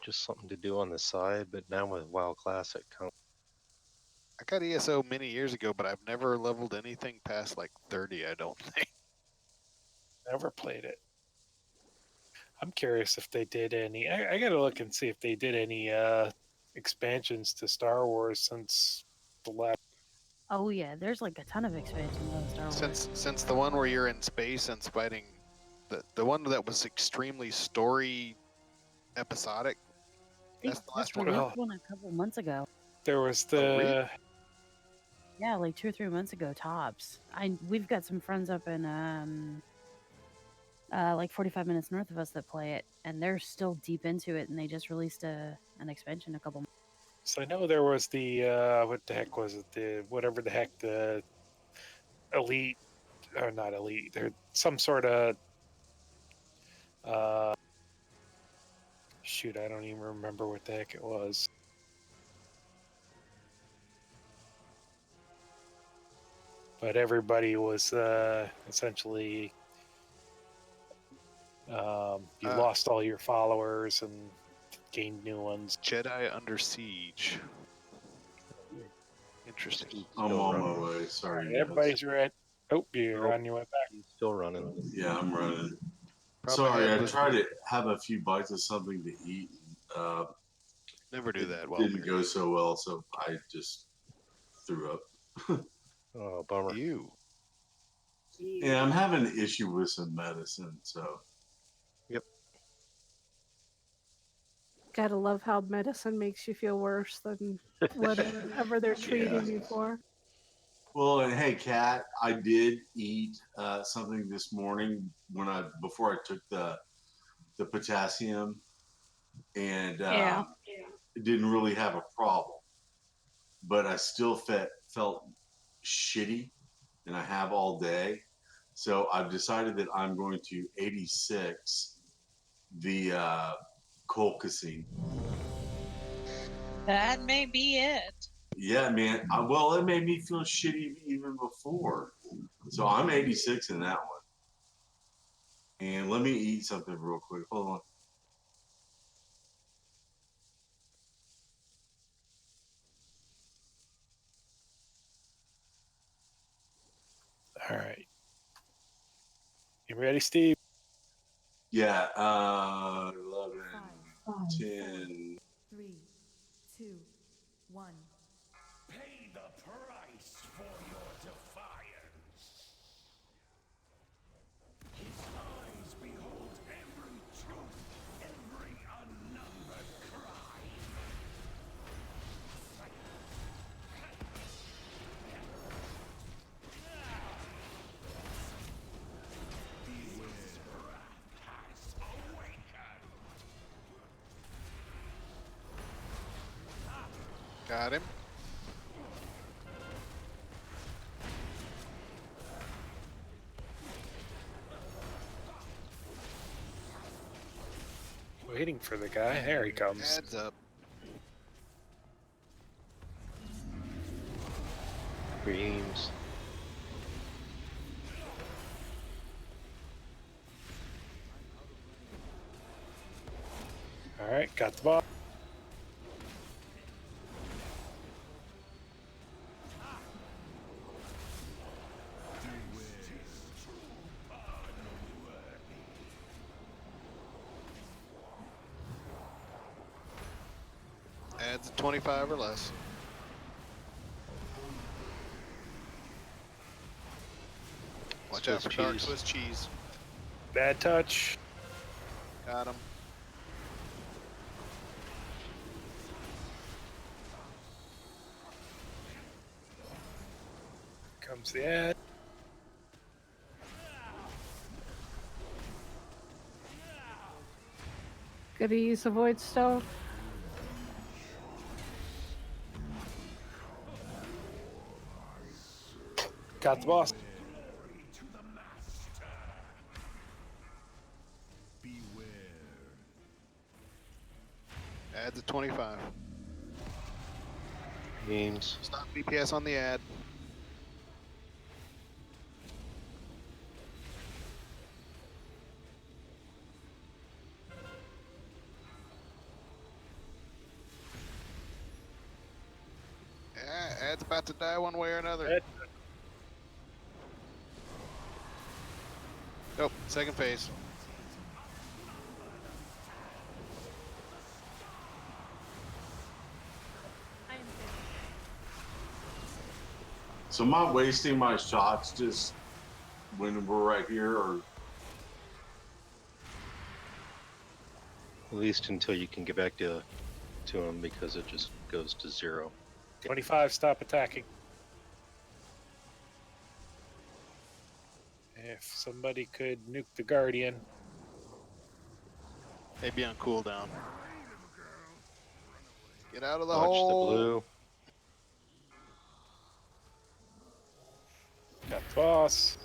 just something to do on the side. But now with WoW Classic, I got ESO many years ago, but I've never leveled anything past like 30. I don't think. Never played it. I'm curious if they did any. I gotta look and see if they did any expansions to Star Wars since the last. Oh yeah, there's like a ton of expansions on Star Wars. Since the one where you're in space and fighting, the one that was extremely story episodic. That's the last one. Released one a couple months ago. There was the. Yeah, like 2 or 3 months ago tops. We've got some friends up in like 45 minutes north of us that play it, and they're still deep into it, and they just released an expansion a couple months. So I know there was the what the heck was it? The whatever the heck the elite or not elite. There's some sort of shoot. I don't even remember what the heck it was. But everybody was essentially you lost all your followers and gained new ones. Jedi Under Siege. Interesting. I'm on my way. Sorry. Everybody's ready. Oh, you're on your way back. Still running. Yeah, I'm running. Probably Sorry, I had- tried to have a few bites of something to eat. Never do that. It didn't go so well, so I just threw up. Oh, bummer. You. Yeah, I'm having an issue with some medicine, so. Yep. Gotta love how medicine makes you feel worse than whatever they're treating you for. Well, and hey, Kat, I did eat something this morning before I took the potassium, and it didn't really have a problem, but I still felt shitty, and I have all day. So I've decided that I'm going to 86 the colchicine. That may be it. Yeah, man. Well, it made me feel shitty even before. So I'm 86 in that one. And let me eat something real quick. Hold on. All right. You ready, Steve? Yeah, 11, 10. 3, 2, 1. Pay the price for your defiance. His eyes behold every truth, every unnumbered crime. His wrath has awakened. Got him. Waiting for the guy. There he comes. Heads up. Dreams. All right, got the ball. Adds a 25 or less. Watch out for Swiss dark cheese. Swiss cheese. Bad touch. Got him. Comes the ad. Gotta use a void stove. Got the boss. Adds a 25. Beans. Stop BPS on the ad. Yeah, ad's about to die one way or another. Nope, second phase. So am I wasting my shots just when we're right here, or At least until you can get back to him, because it just goes to 0. 25, stop attacking. If somebody could nuke the Guardian. They'd be on cooldown. Get out of the Watch hole. the blue. Got the boss.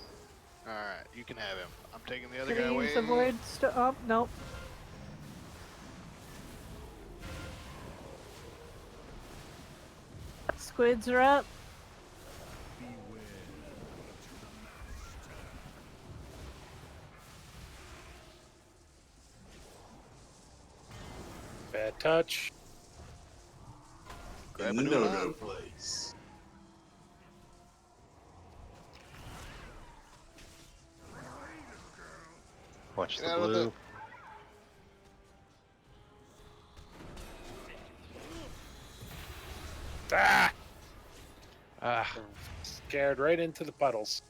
Alright, you can have him. I'm taking the other Can guy I away. use the void? Oh, nope. Squids are up. Bad touch. in the no-no place? Watch Get the out of blue. Ah! Ah, Scared right into the puddles.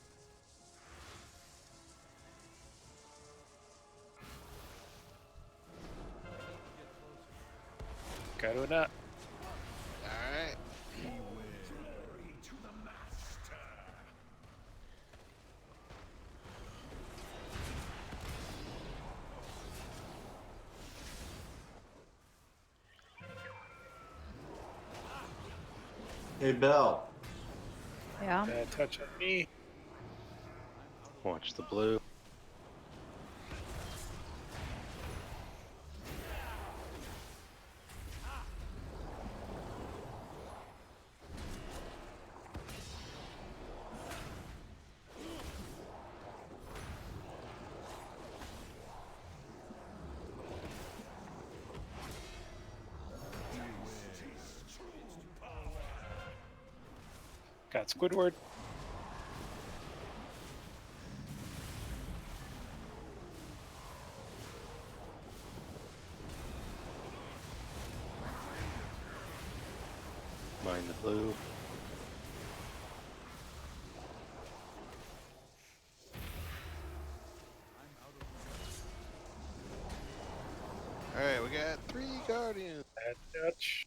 Got to a nut. Alright. Hey, Bell. Yeah. Bad touch on me. Watch the blue. Got Squidward. Mind the blue. Alright, we got 3 Guardians. Bad touch.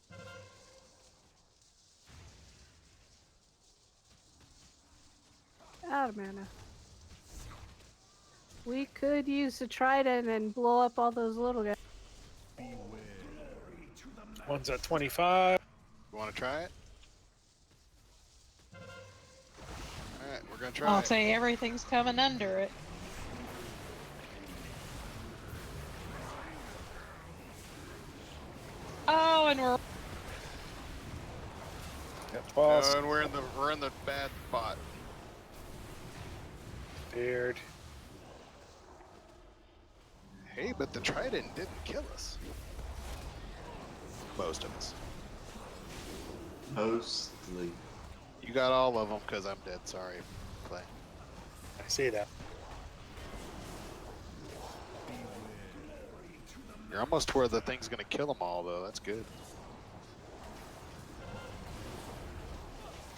Out of mana. We could use the trident and blow up all those little guys. One's at 25. You want to try it? Alright, we're gonna try I'll it. say everything's coming under it. Oh, and we're Got the boss. And we're in the bad spot. Feared. Hey, but the trident didn't kill us. Most of us. Mostly. You got all of them because I'm dead. Sorry, Clay. I see that. You're almost to where the thing's gonna kill them all, though. That's good.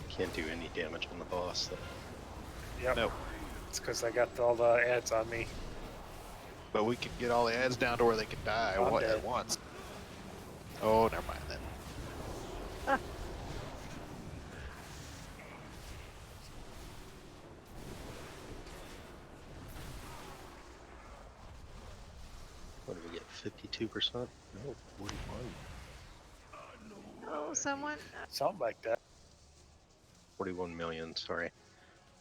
Can't do any damage on the boss, though. Yep. Nope. It's because I got all the ads on me. But we can get all the ads down to where they can die I'm at dead. once. Oh, never mind then. What did we get? 52%? No, 41. Oh, someone. Something like that. 41 million, sorry.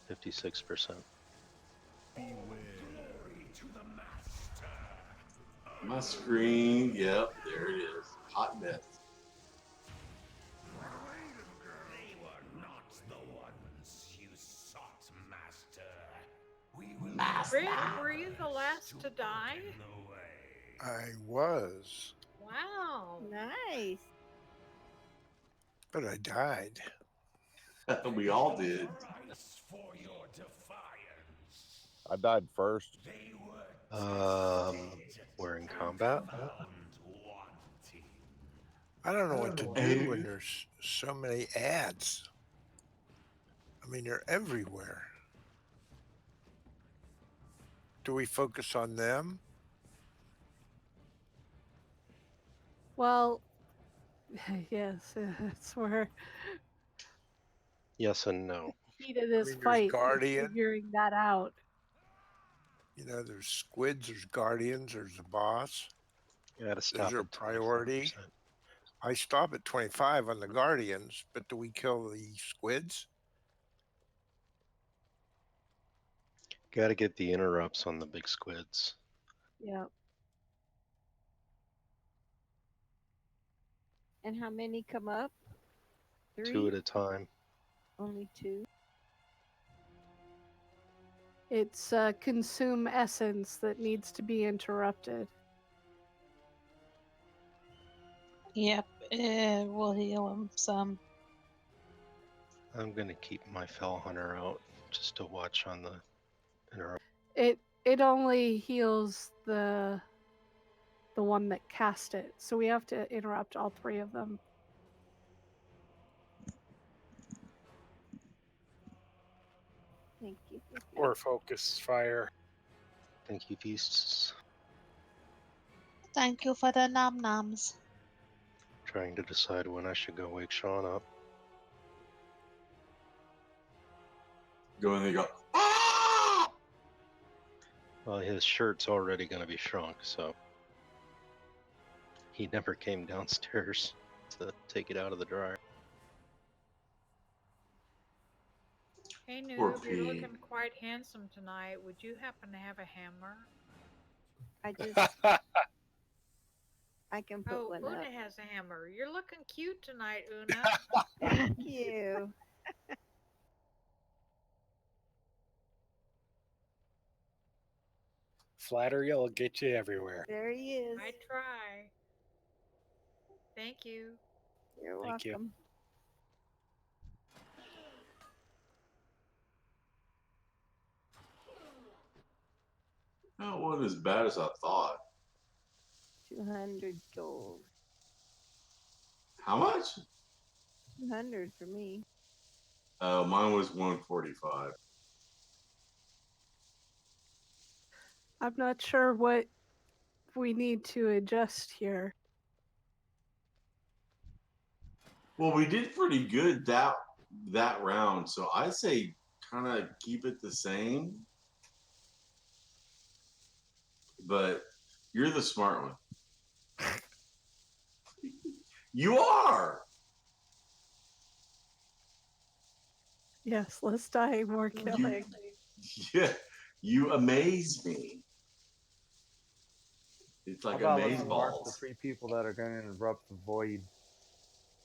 56%. My screen, yep, there it is. Hot mess. They were not the ones you sought, Master. We will Rick, were you the last to die? I was, Wow. Nice. but I died. We all did. price for your defiance. I died first. They were We're in combat. found wanting. I don't know what to do when there's so many ads. I mean, they're everywhere. Do we focus on them? Well, yes, it's where Yes and no. heat of this mean, there's fight is Guardian. figuring that out. You know, there's squids, there's guardians, there's the boss. You gotta Those stop are at priority. 25%. I stop at 25 on the guardians, but do we kill the squids? Gotta get the interrupts on the big squids. Yeah. And how many come up? 3? 2 at a time. Only 2. It's consume essence that needs to be interrupted. Yep, we'll heal him some. I'm gonna keep my Fell Hunter out just to watch on the interrupt. It only heals the one that cast it, so we have to interrupt all 3 of them. Thank you. Or focus fire. Thank you, Feasts. Thank you for the nom noms. Trying to decide when I should go wake Sean up. Go in there, go. Well, his shirt's already gonna be shrunk, so he never came downstairs to take it out of the dryer. Hey, Poor Noob, you're Pete. looking quite handsome tonight. Would you happen to have a hammer? I just I can put Oh, one Una up. has a hammer. You're looking cute tonight, Una. Thank you. Flattery will get you everywhere. There he is. I try. Thank you. You're Thank you. welcome. That wasn't as bad as I thought. 200 gold. How much? 200 for me. Mine was 145. I'm not sure what we need to adjust here. Well, we did pretty good that round, so I say kind of keep it the same. But you're the smart one. You are. Yes, less dying, more killing. Yeah, you amaze me. It's like How about amaze let's mark the balls. 3 people that are going to interrupt the void?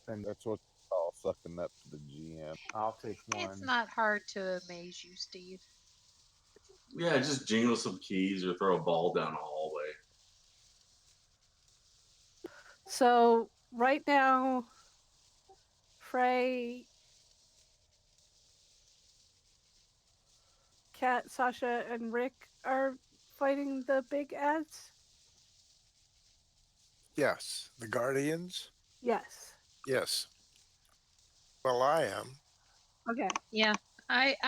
And That's what I'll sucking up to the GM. I'll take one. It's not hard to amaze you, Steve. Yeah, just jingle some keys or throw a ball down a hallway. So right now, Frey, Kat, Sasha, and Rick are fighting the big ads. Yes. The guardians? Yes. Yes. Well, I am. Okay. Yeah, I've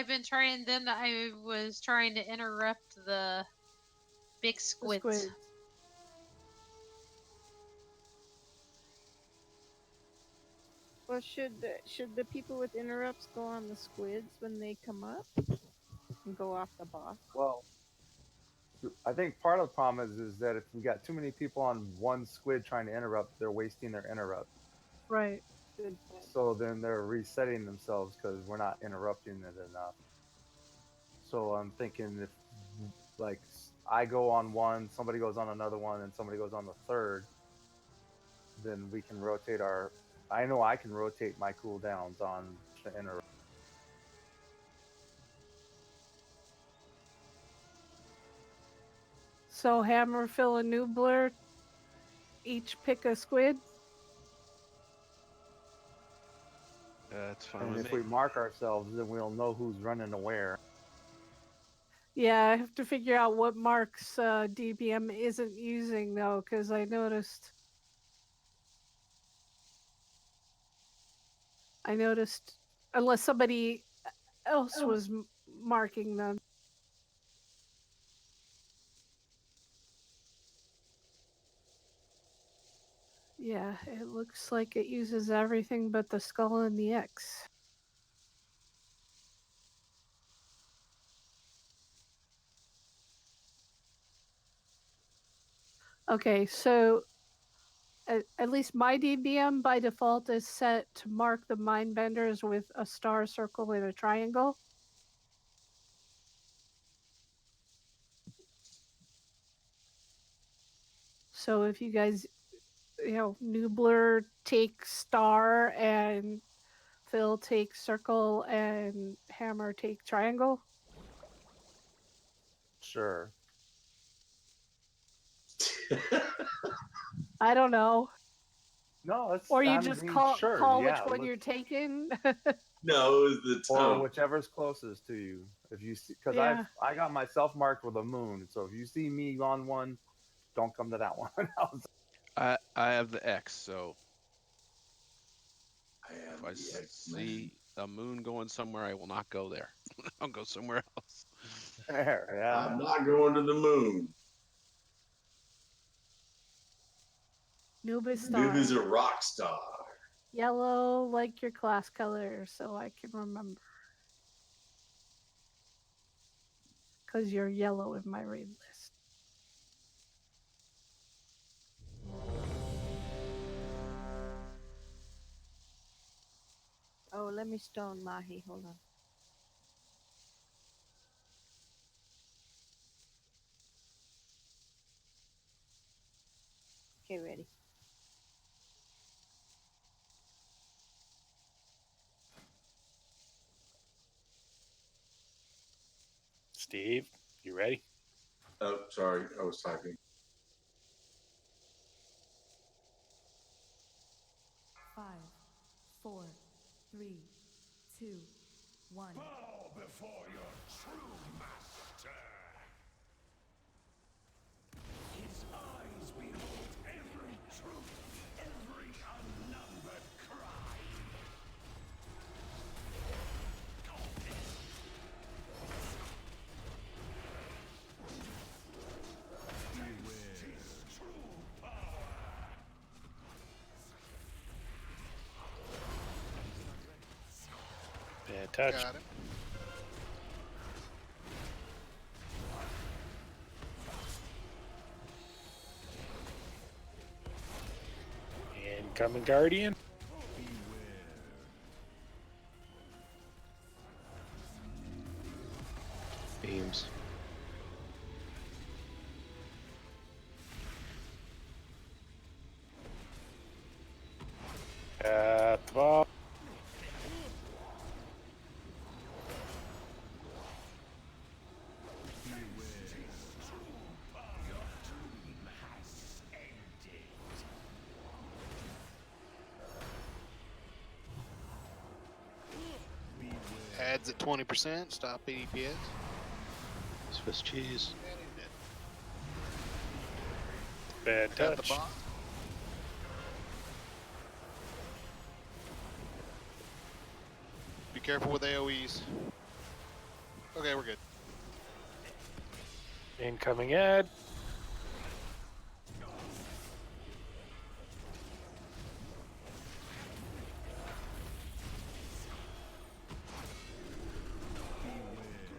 been trying. Then I was trying to interrupt the big squids. squids. Well, should the people with interrupts go on the squids when they come up and go off the boss? Well, I think part of the problem is that if we got too many people on one squid trying to interrupt, they're wasting their interrupt. Right. Good point. So then they're resetting themselves because we're not interrupting it enough. So I'm thinking if, like, I go on one, somebody goes on another one, and somebody goes on the third, then we can rotate our. I know I can rotate my cooldowns on the interrupt. So Hammer, Phil, and Noobler each pick a squid. That's fine And with if me. we mark ourselves, then we'll know who's running to where. Yeah, I have to figure out what marks DBM isn't using though, because I noticed unless somebody else was marking them. Yeah, it looks like it uses everything but the skull and the X. Okay, so at least my DBM by default is set to mark the mind benders with a star, circle, and a triangle. So if you guys, Noobler take star and Phil take circle and Hammer take triangle. Sure. I don't know. No, it's. Or you I just mean, call sure, which yeah, one you're taking. No, it was the or tone. whichever's closest to you. If you see, because Yeah. I got myself marked with a moon. So if you see me on one, don't come to that one. I have the X, so I am if I the X-Man. see a moon going somewhere, I will not go there. I'll go somewhere else. There, yeah. I'm not going to the moon. Noob is star. Noob is a rock star. Yellow like your class color, so I can remember. Because you're yellow in my raid list. Oh, let me stone Mahi. Hold on. Okay, ready. Steve, you ready? Oh, sorry, I was typing. 5, 4, 3, 2, 1. Bow before your true master. His eyes behold every truth, every unnumbered crime. His true power. Bad touch. Got him. Incoming Guardian. Beams. At the ball. Adds at 20%. Stop ADPS. Swiss cheese. Bad Got the touch. bot. Be careful with AoEs. Okay, we're good. Incoming ad.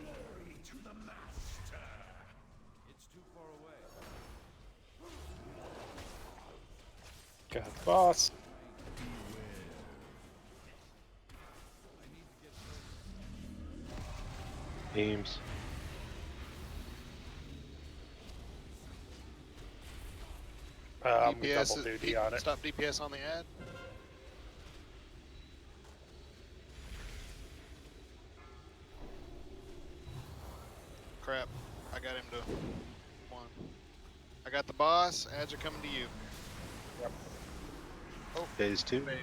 Glory to the master. It's too far away. Got the boss. Beams. I'm DPS double duty on it. Stop DPS on the ad. Crap. I got him to one. I got the boss. Ads are coming to you. Yep. Oh, Phase 2. phase.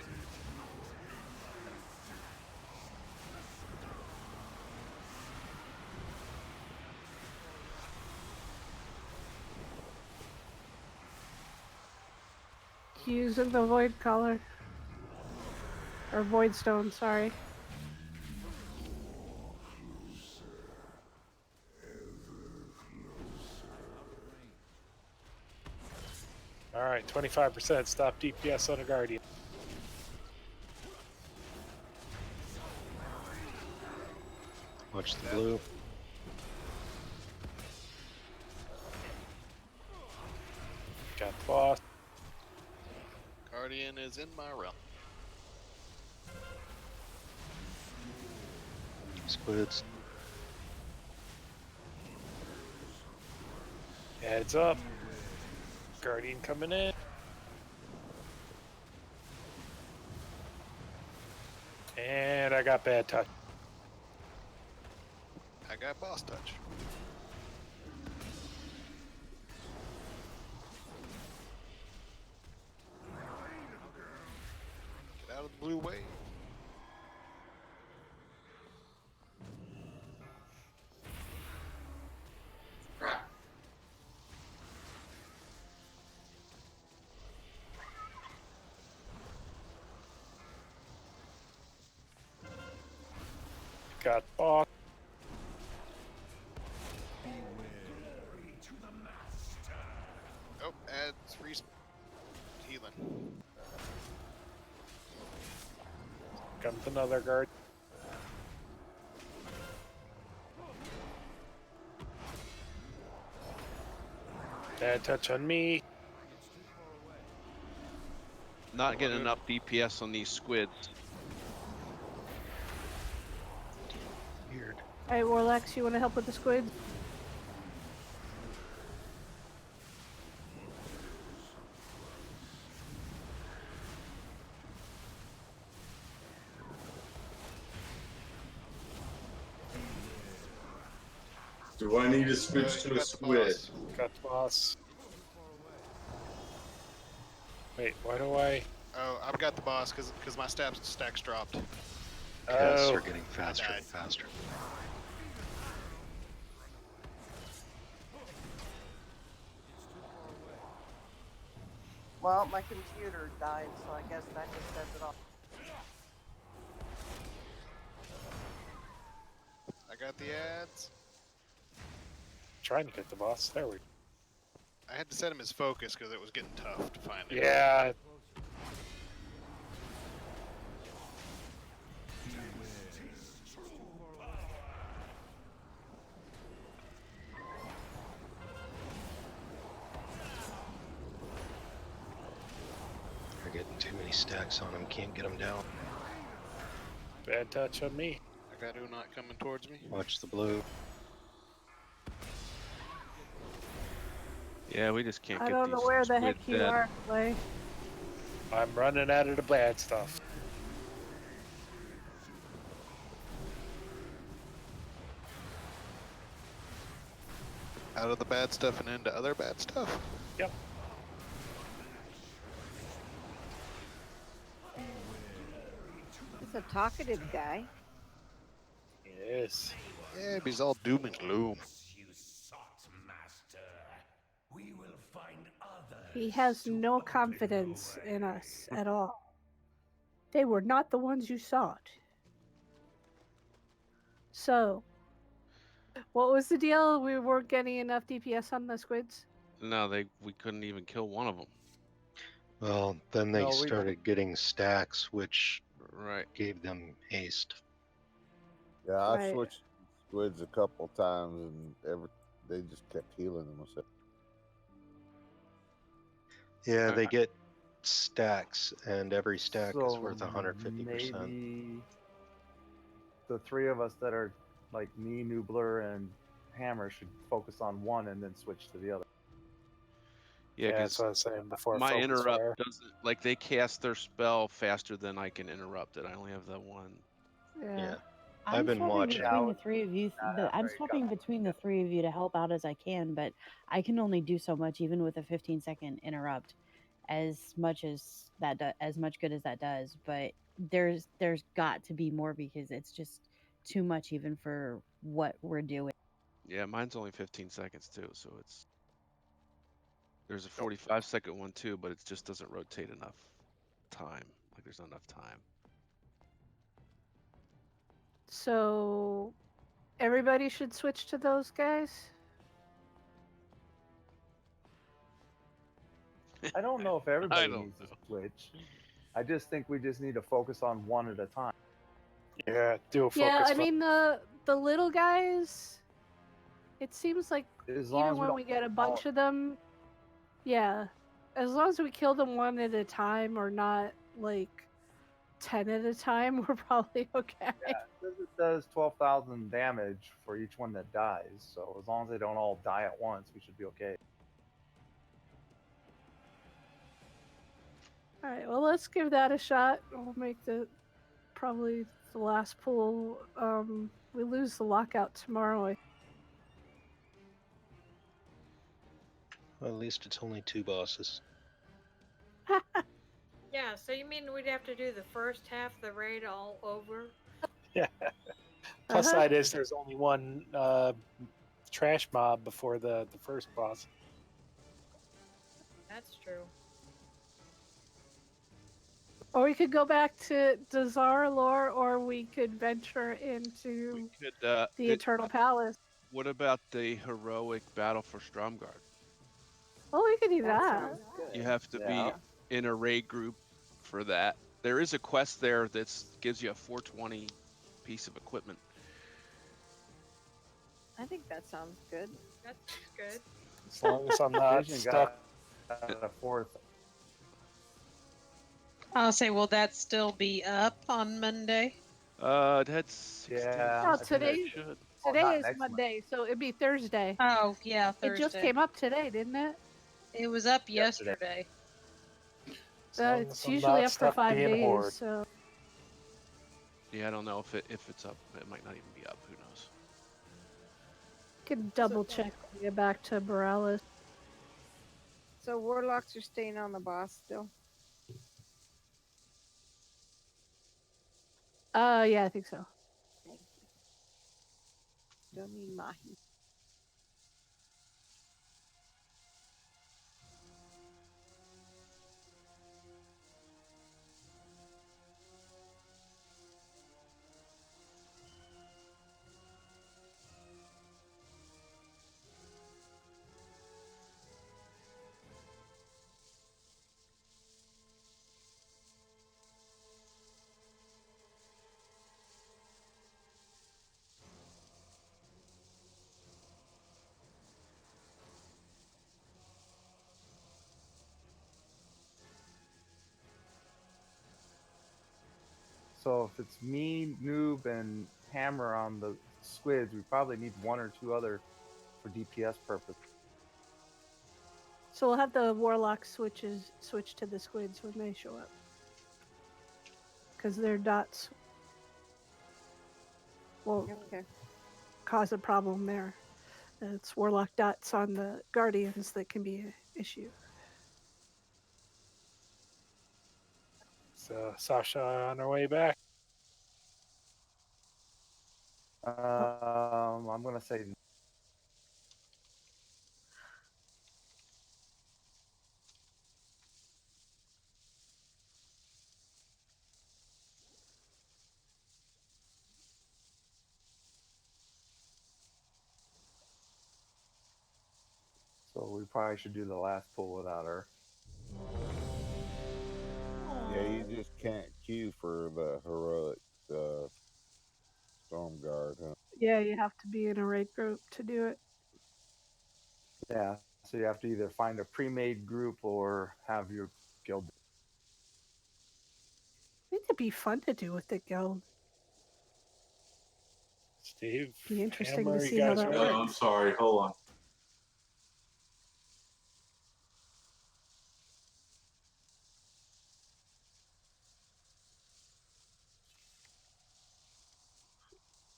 Using the void color. Or void stone, sorry. All right, 25%. Stop DPS on a guardian. Watch the blue. Got the boss. Guardian is in my realm. Squids. Heads up. Guardian coming in. And I got bad touch. I got boss touch. Get out of the blue wave. Got boss. Oh, adds healing. Comes another guard. Bad touch on me. Not getting enough DPS on these squids. Weird. Hey, Warlex, you want to help with the squids? Do I need to switch to a squid? Got the boss. Wait, why do I? Oh, I've got the boss because my stacks dropped. Casts Oh, are getting faster died. and faster. Well, my computer died, so I guess that just sets it off. I got the ads. trying to get the boss. There we go. I had to set him as focus because it was getting tough to find him. Yeah. They're getting too many stacks on him. Can't get him down. Bad touch on me. I got Unot coming towards me. Watch the blue. Yeah, we just can't I get don't these know where the heck squids you dead. are, Clay. I'm running out of the bad stuff. Out of the bad stuff and into other bad stuff. Yep. He's a talkative guy. Yes. Yeah, but he's all doom and gloom. You sought, master. We will find others. He has no confidence in us at all. They were not the ones you sought. So, what was the deal? We weren't getting enough DPS on the squids? No, we couldn't even kill one of them. Well, then they No, we- started getting stacks, which Right. gave them haste. Yeah, I Right. switched squids a couple times, and they just kept healing themselves. Yeah, they get stacks, and every stack is So worth 150%. maybe the three of us that are like me, Noobler, and Hammer should focus on one and then switch to the other. Yeah, Yeah, that's 'cause what I was saying before. my Focus interrupt fire. doesn't like they cast their spell faster than I can interrupt it. I only have that one. Yeah. I've I'm been swapping watching. between the three of you. I'm swapping between the three of you to help out as I can, but I can only do so much, even with a 15-second interrupt. As much as that, as much good as that does, but there's got to be more because it's just too much, even for what we're doing. Yeah, mine's only 15 seconds too, so it's there's a 45-second one too, but it just doesn't rotate enough time. Like there's not enough time. So everybody should switch to those guys. I don't know if everybody don't needs to switch. I just think we just need to focus on one at a time. Yeah, do a focus. Yeah, I mean the little guys. It seems like As long even as we when don't we get a bunch of them, yeah, as long as we kill them one at a time or not like 10 at a time, we're probably okay. Yeah, it does 12,000 damage for each one that dies. So as long as they don't all die at once, we should be okay. All right, well, let's give that a shot. We'll make probably the last pool. We lose the lockout tomorrow. Well, at least it's only 2 bosses. Yeah, so you mean we'd have to do the first half of the raid all over? Yeah. Plus side is there's only one trash mob before the first boss. That's true. Or we could go back to Dazar'alor, or we could venture into Could the Eternal Palace. What about the heroic battle for Stromgarde? Oh, we could do that. You have to be in a raid group for that. There is a quest there that gives you a 420 piece of equipment. I think that sounds good. That's good. As long as I'm not Vision stuck. got a fourth. I'll say, will that still be up on Monday? That's No, today not is next Monday, so it'd be Thursday. Oh, yeah, It just Thursday. came up today, didn't it? It was up yesterday. It's usually up for 5 days, so Yeah, I don't know if it's up. It might not even be up. Who knows? can double check when we get back to Borealis. So warlocks are staying on the boss still. Yeah, I think so. Thank you. Dummy Mahi. So if it's me, Noob, and Hammer on the squids, we probably need one or two other for DPS purpose. So we'll have the warlock switch to the squids when they show up, because their dots will cause a problem there. It's warlock dots on the guardians that can be an issue. So Sasha on her way back. I'm gonna say so. We probably should do the last pull without her. Yeah, you just can't queue for the heroic Storm Guard, huh? Yeah, you have to be in a raid group to do it. Yeah, so you have to either find a pre-made group or have your guild. I think it'd be fun to do with the guild. Steve, Be interesting Hammer, to you see how guys that ready? Oh, I'm sorry. Hold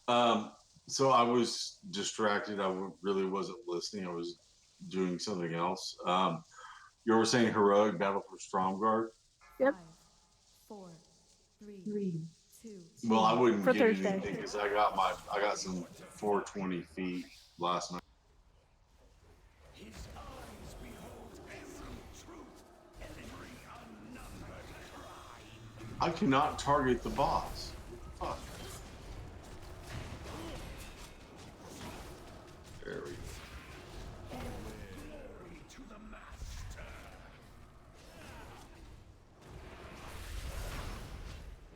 on. So I was distracted. Really wasn't listening. I was doing something else. You were saying heroic battle for Stromgarde? Yep. 5, 4, 3, 2. Well, I wouldn't For get Thursday. anything because I got some 420 feet last night. His eyes behold every truth, every unnumbered crime. I cannot target the boss. Fuck. There we go. Glory to the master.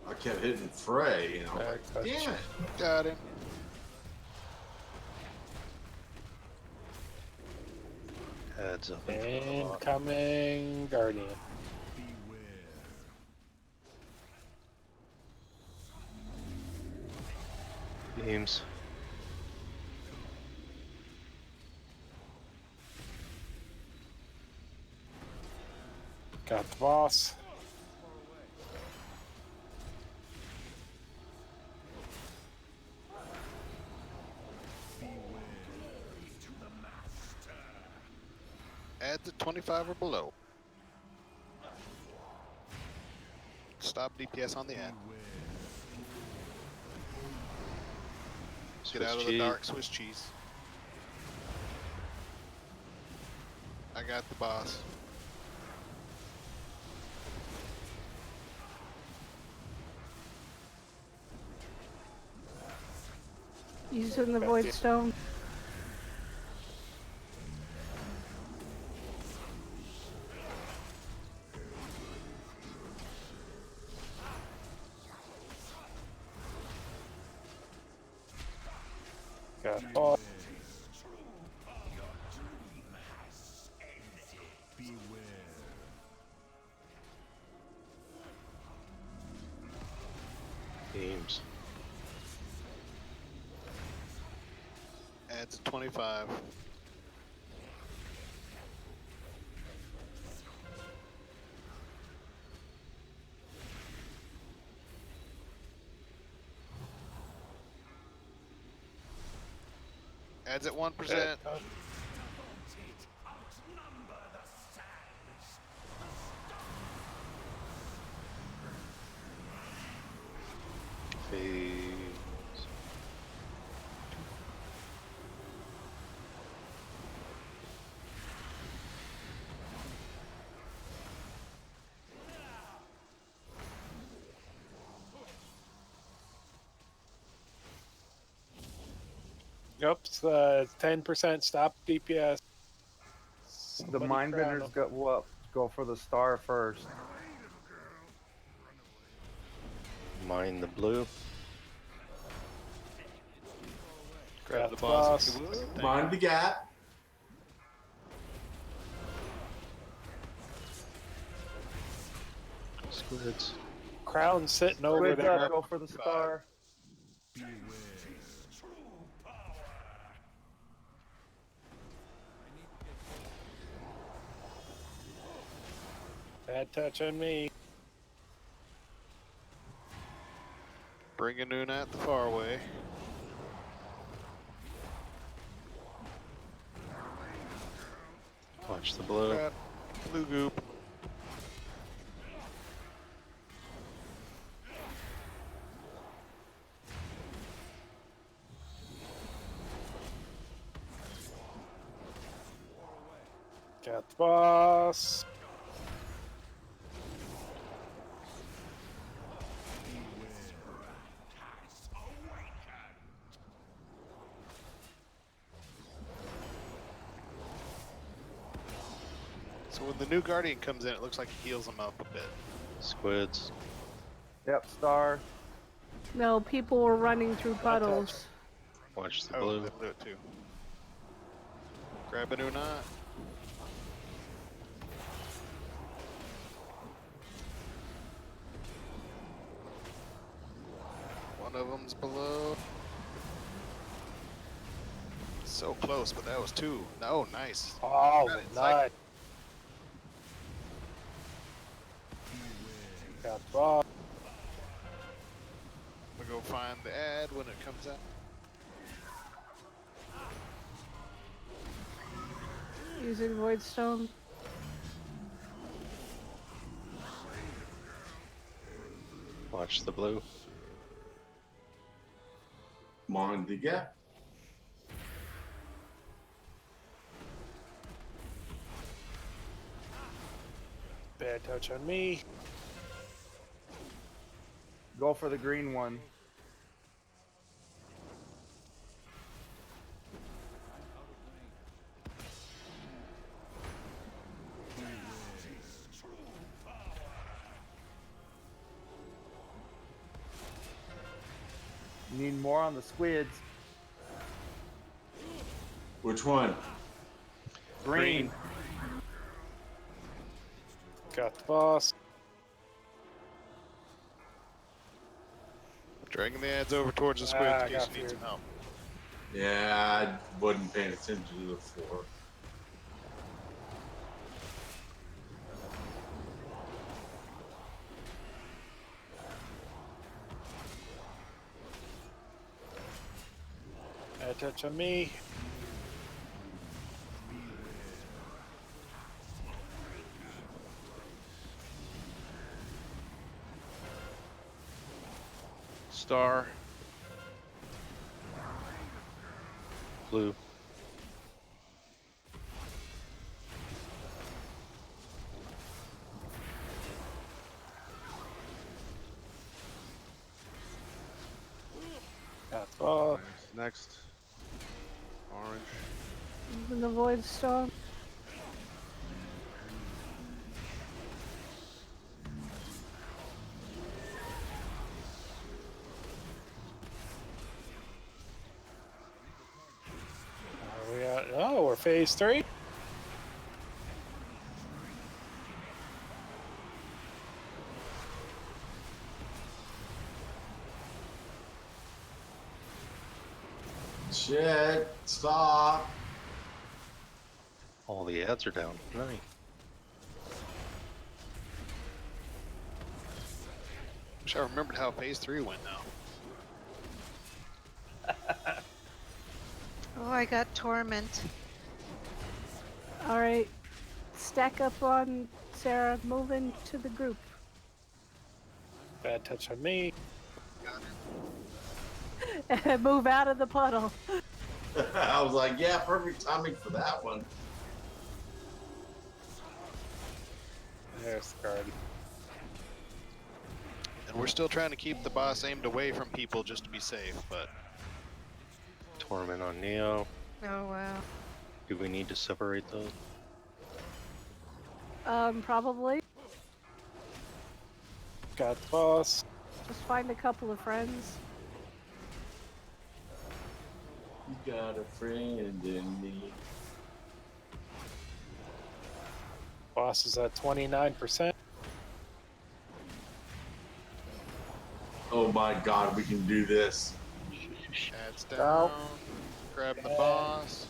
I kept hitting Frey, you know. Like, damn it. Got him. Heads up. in front of the box. Incoming Guardian. Beams. Got the boss. Add to 25 or below. Stop DPS on the ad. Get Swiss out of the cheese. dark Swiss cheese. I got the boss. Using the Void Stone. Got boss. Beams. Add to 25. Adds at 1%. Phase. Yep, 10% stop DPS. The Somebody mind crown benders him. go for the star first. Mine the blue. Grab the Got boss. Mind the gap. Squids. Crown sitting over Squid there. go for the star. Bad touch on me. Bring a noon at the far away. Watch the blue. Grab blue goop. Got the boss. So when the new Guardian comes in, it looks like he heals him up a bit. Squids. Yep, star. No, people were running through puddles. Watch the Oh, blue. they blew it too. Grab a new knot. One of them's below. So close, but that was 2. Oh, nice. Oh, Got it, nice. Got boss. I'm gonna go find the ad when it comes out. Using Void Stone. Watch the blue. Mondiga. Bad touch on me. Go for the green one. Need more on the squids. Which one? Green. Got the boss. Dragging the ads over towards the squid Ah, in case got you need some feared. help. Yeah, I wasn't paying attention to the floor. Bad touch on me. Star. Blue. Got the boss. Next. Orange. Using the Void Stone. Oh, we're phase 3. Shit, stop. All the ads are down. Nice. Wish I remembered how phase 3 went now. Oh, I got Torment. All right. Stack up on Sarah. Move into the group. Bad touch on me. Move out of the puddle. I was like, yeah, perfect timing for that one. There's the card. And we're still trying to keep the boss aimed away from people just to be safe, but Torment on Neo. Oh, wow. Do we need to separate those? Probably. Got the boss. Just find a couple of friends. You got a friend in me. Boss is at 29%. Oh my god, we can do this. ads down. Grab the boss.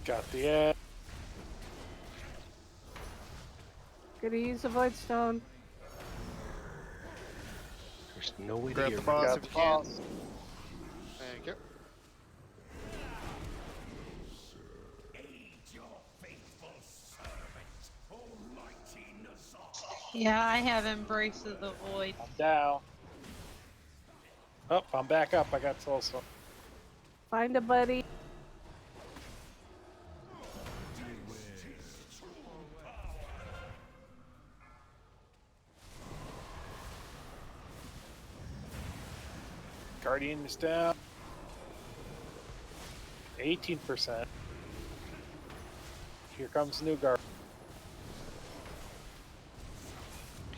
Got the ad. Gonna use the Void Stone. There's no way Grab to the get boss rid if of you can. Thank you. Yeah, I have Embrace of the Void. I'm down. Oh, I'm back up. I got Soul Stone. Find a buddy. Guardian is down. 18%. Here comes new guard.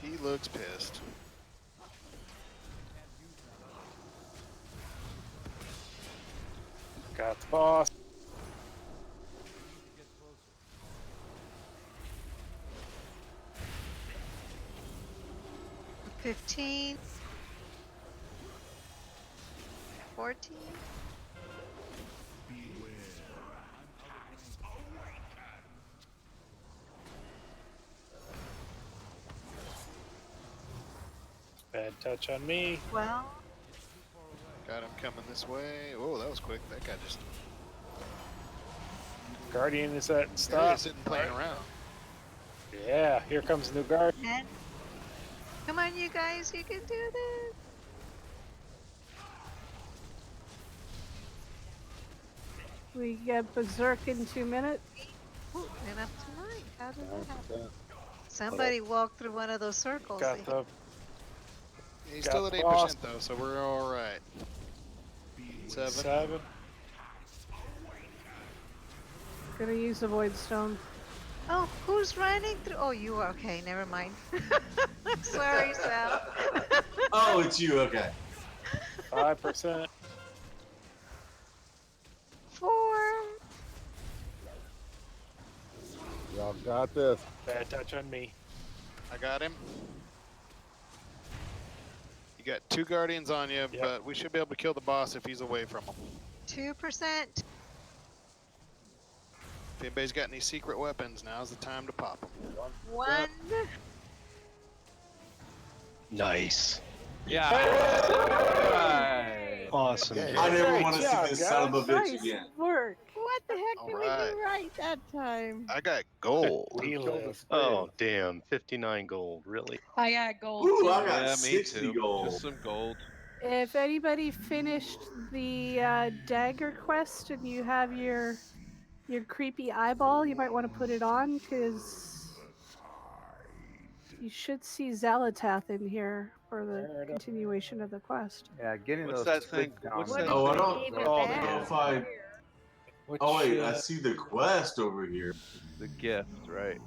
He looks pissed. Got the boss. 15. 14. Bad touch on me. Well, Got him coming this way. Oh, that was quick. That guy just Guardian is at Guardian's stop. sitting playing around. Yeah, here comes the new guard. 10. Come on, you guys, you can do this. We get berserk in 2 minutes. Ooh, and up to 9. How did that happen? Somebody walked through one of those circles. Got the He's Got still at the 8% boss. though, so we're all right. 7. 7. Gonna use the void stone. Oh, who's running through? Oh, you are. Okay, never mind. Sorry, Sal. Oh, it's you. Okay. 5%. 4. Y'all got this. Bad touch on me. I got him. You got 2 guardians on you, but we should be able to kill the boss if he's away from him. 2%. If anybody's got any secret weapons, now's the time to pop them. 1. Nice. Yeah. Awesome. I never want to see job, this son of a bitch Nice again. work. What the heck All did we right. do right that time? I got gold. We live. Oh, damn. 59 gold. Really? I got gold. Ooh, too. I got Yeah, me 60 too. gold. Just some gold. If anybody finished the dagger quest and you have your creepy eyeball, you might want to put it on because you should see Zalatath in here for the continuation of the quest. Yeah, getting What's those that thing? squids down What's there. that Oh, I thing don't Leave it called? back. know if I. Which, Oh wait, I see the quest over here. The gift, right?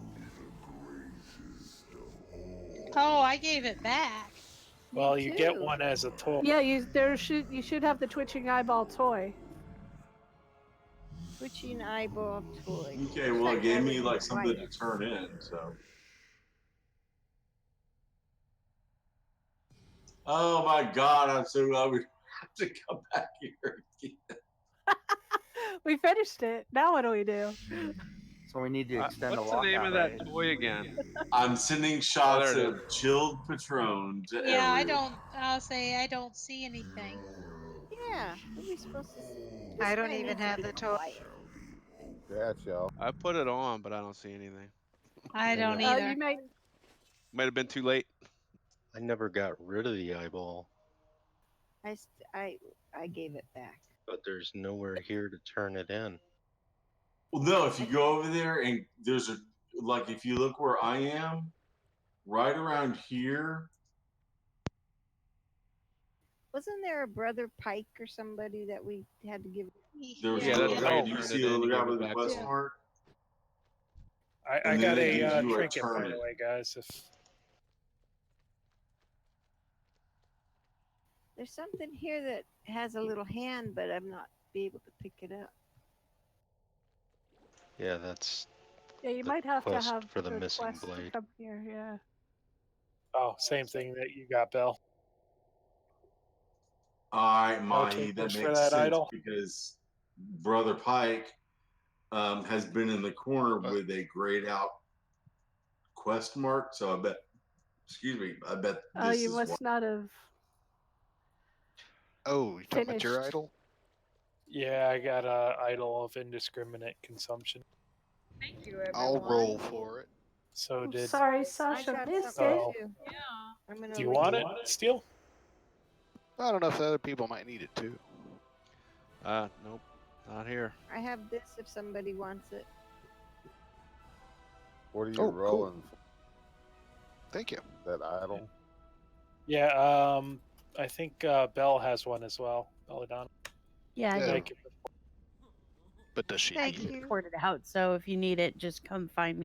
Oh, I gave it back. well, Me you get too. one as a toy. Yeah, you should have the twitching eyeball toy. Twitching eyeball toy. Okay, well, it gave me like something to turn in, so. Oh my god, I'm so glad we have to come back here again. We finished it. Now what do we do? So we need to extend What's the the name lockdown, of that right? toy again? I'm sending shots there it of chilled Patron to Yeah, I everyone. I'll say I don't see anything. Yeah, what are we supposed to see? I This don't guy even needs to have be the toy. quiet. Yeah, y'all. I put it on, but I don't see anything. I don't You either. Might have been too late. I never got rid of the eyeball, I gave it back. but there's nowhere here to turn it in. Well, no, if you go over there and there's a, like, if you look where I am, right around here, Wasn't there a Brother Pike or somebody that we had to give? there was Yeah, a little that's guy. how Do you you turn see it the in, little you guy give it with the back quest to 'em. mark? I And got then it a gives you a trinket, by turn the it. way, guys. If There's something here that has a little hand, but I'm not be able to pick it up. Yeah, that's Yeah, you the might have to quest have for the the missing quest to blade. come here. Yeah. oh, same thing that you got, Bell. All right, Mahi, takers that for makes that sense idol? because Brother Pike has been in the corner with a grayed out quest mark. So I bet, excuse me, I bet Oh, this you is must why. not have. Oh, you talking about your Finished. idol? Yeah, I got a idol of indiscriminate consumption. Thank you, everyone. I'll roll for it. So Oh, did. sorry, I Sasha got missed something Oh. too. Yeah. I'm gonna Do you look want at it, Steel? I don't know if the other people might need it too. Nope, not here. I have this if somebody wants it. What are you Oh, cool. rolling? Thank you. That idol? Yeah, I think Bell has one as well. Belladonna. Yeah, I Yeah. did Thank you. But does she Thank need it? you. report it out. So if you need it, just come find me.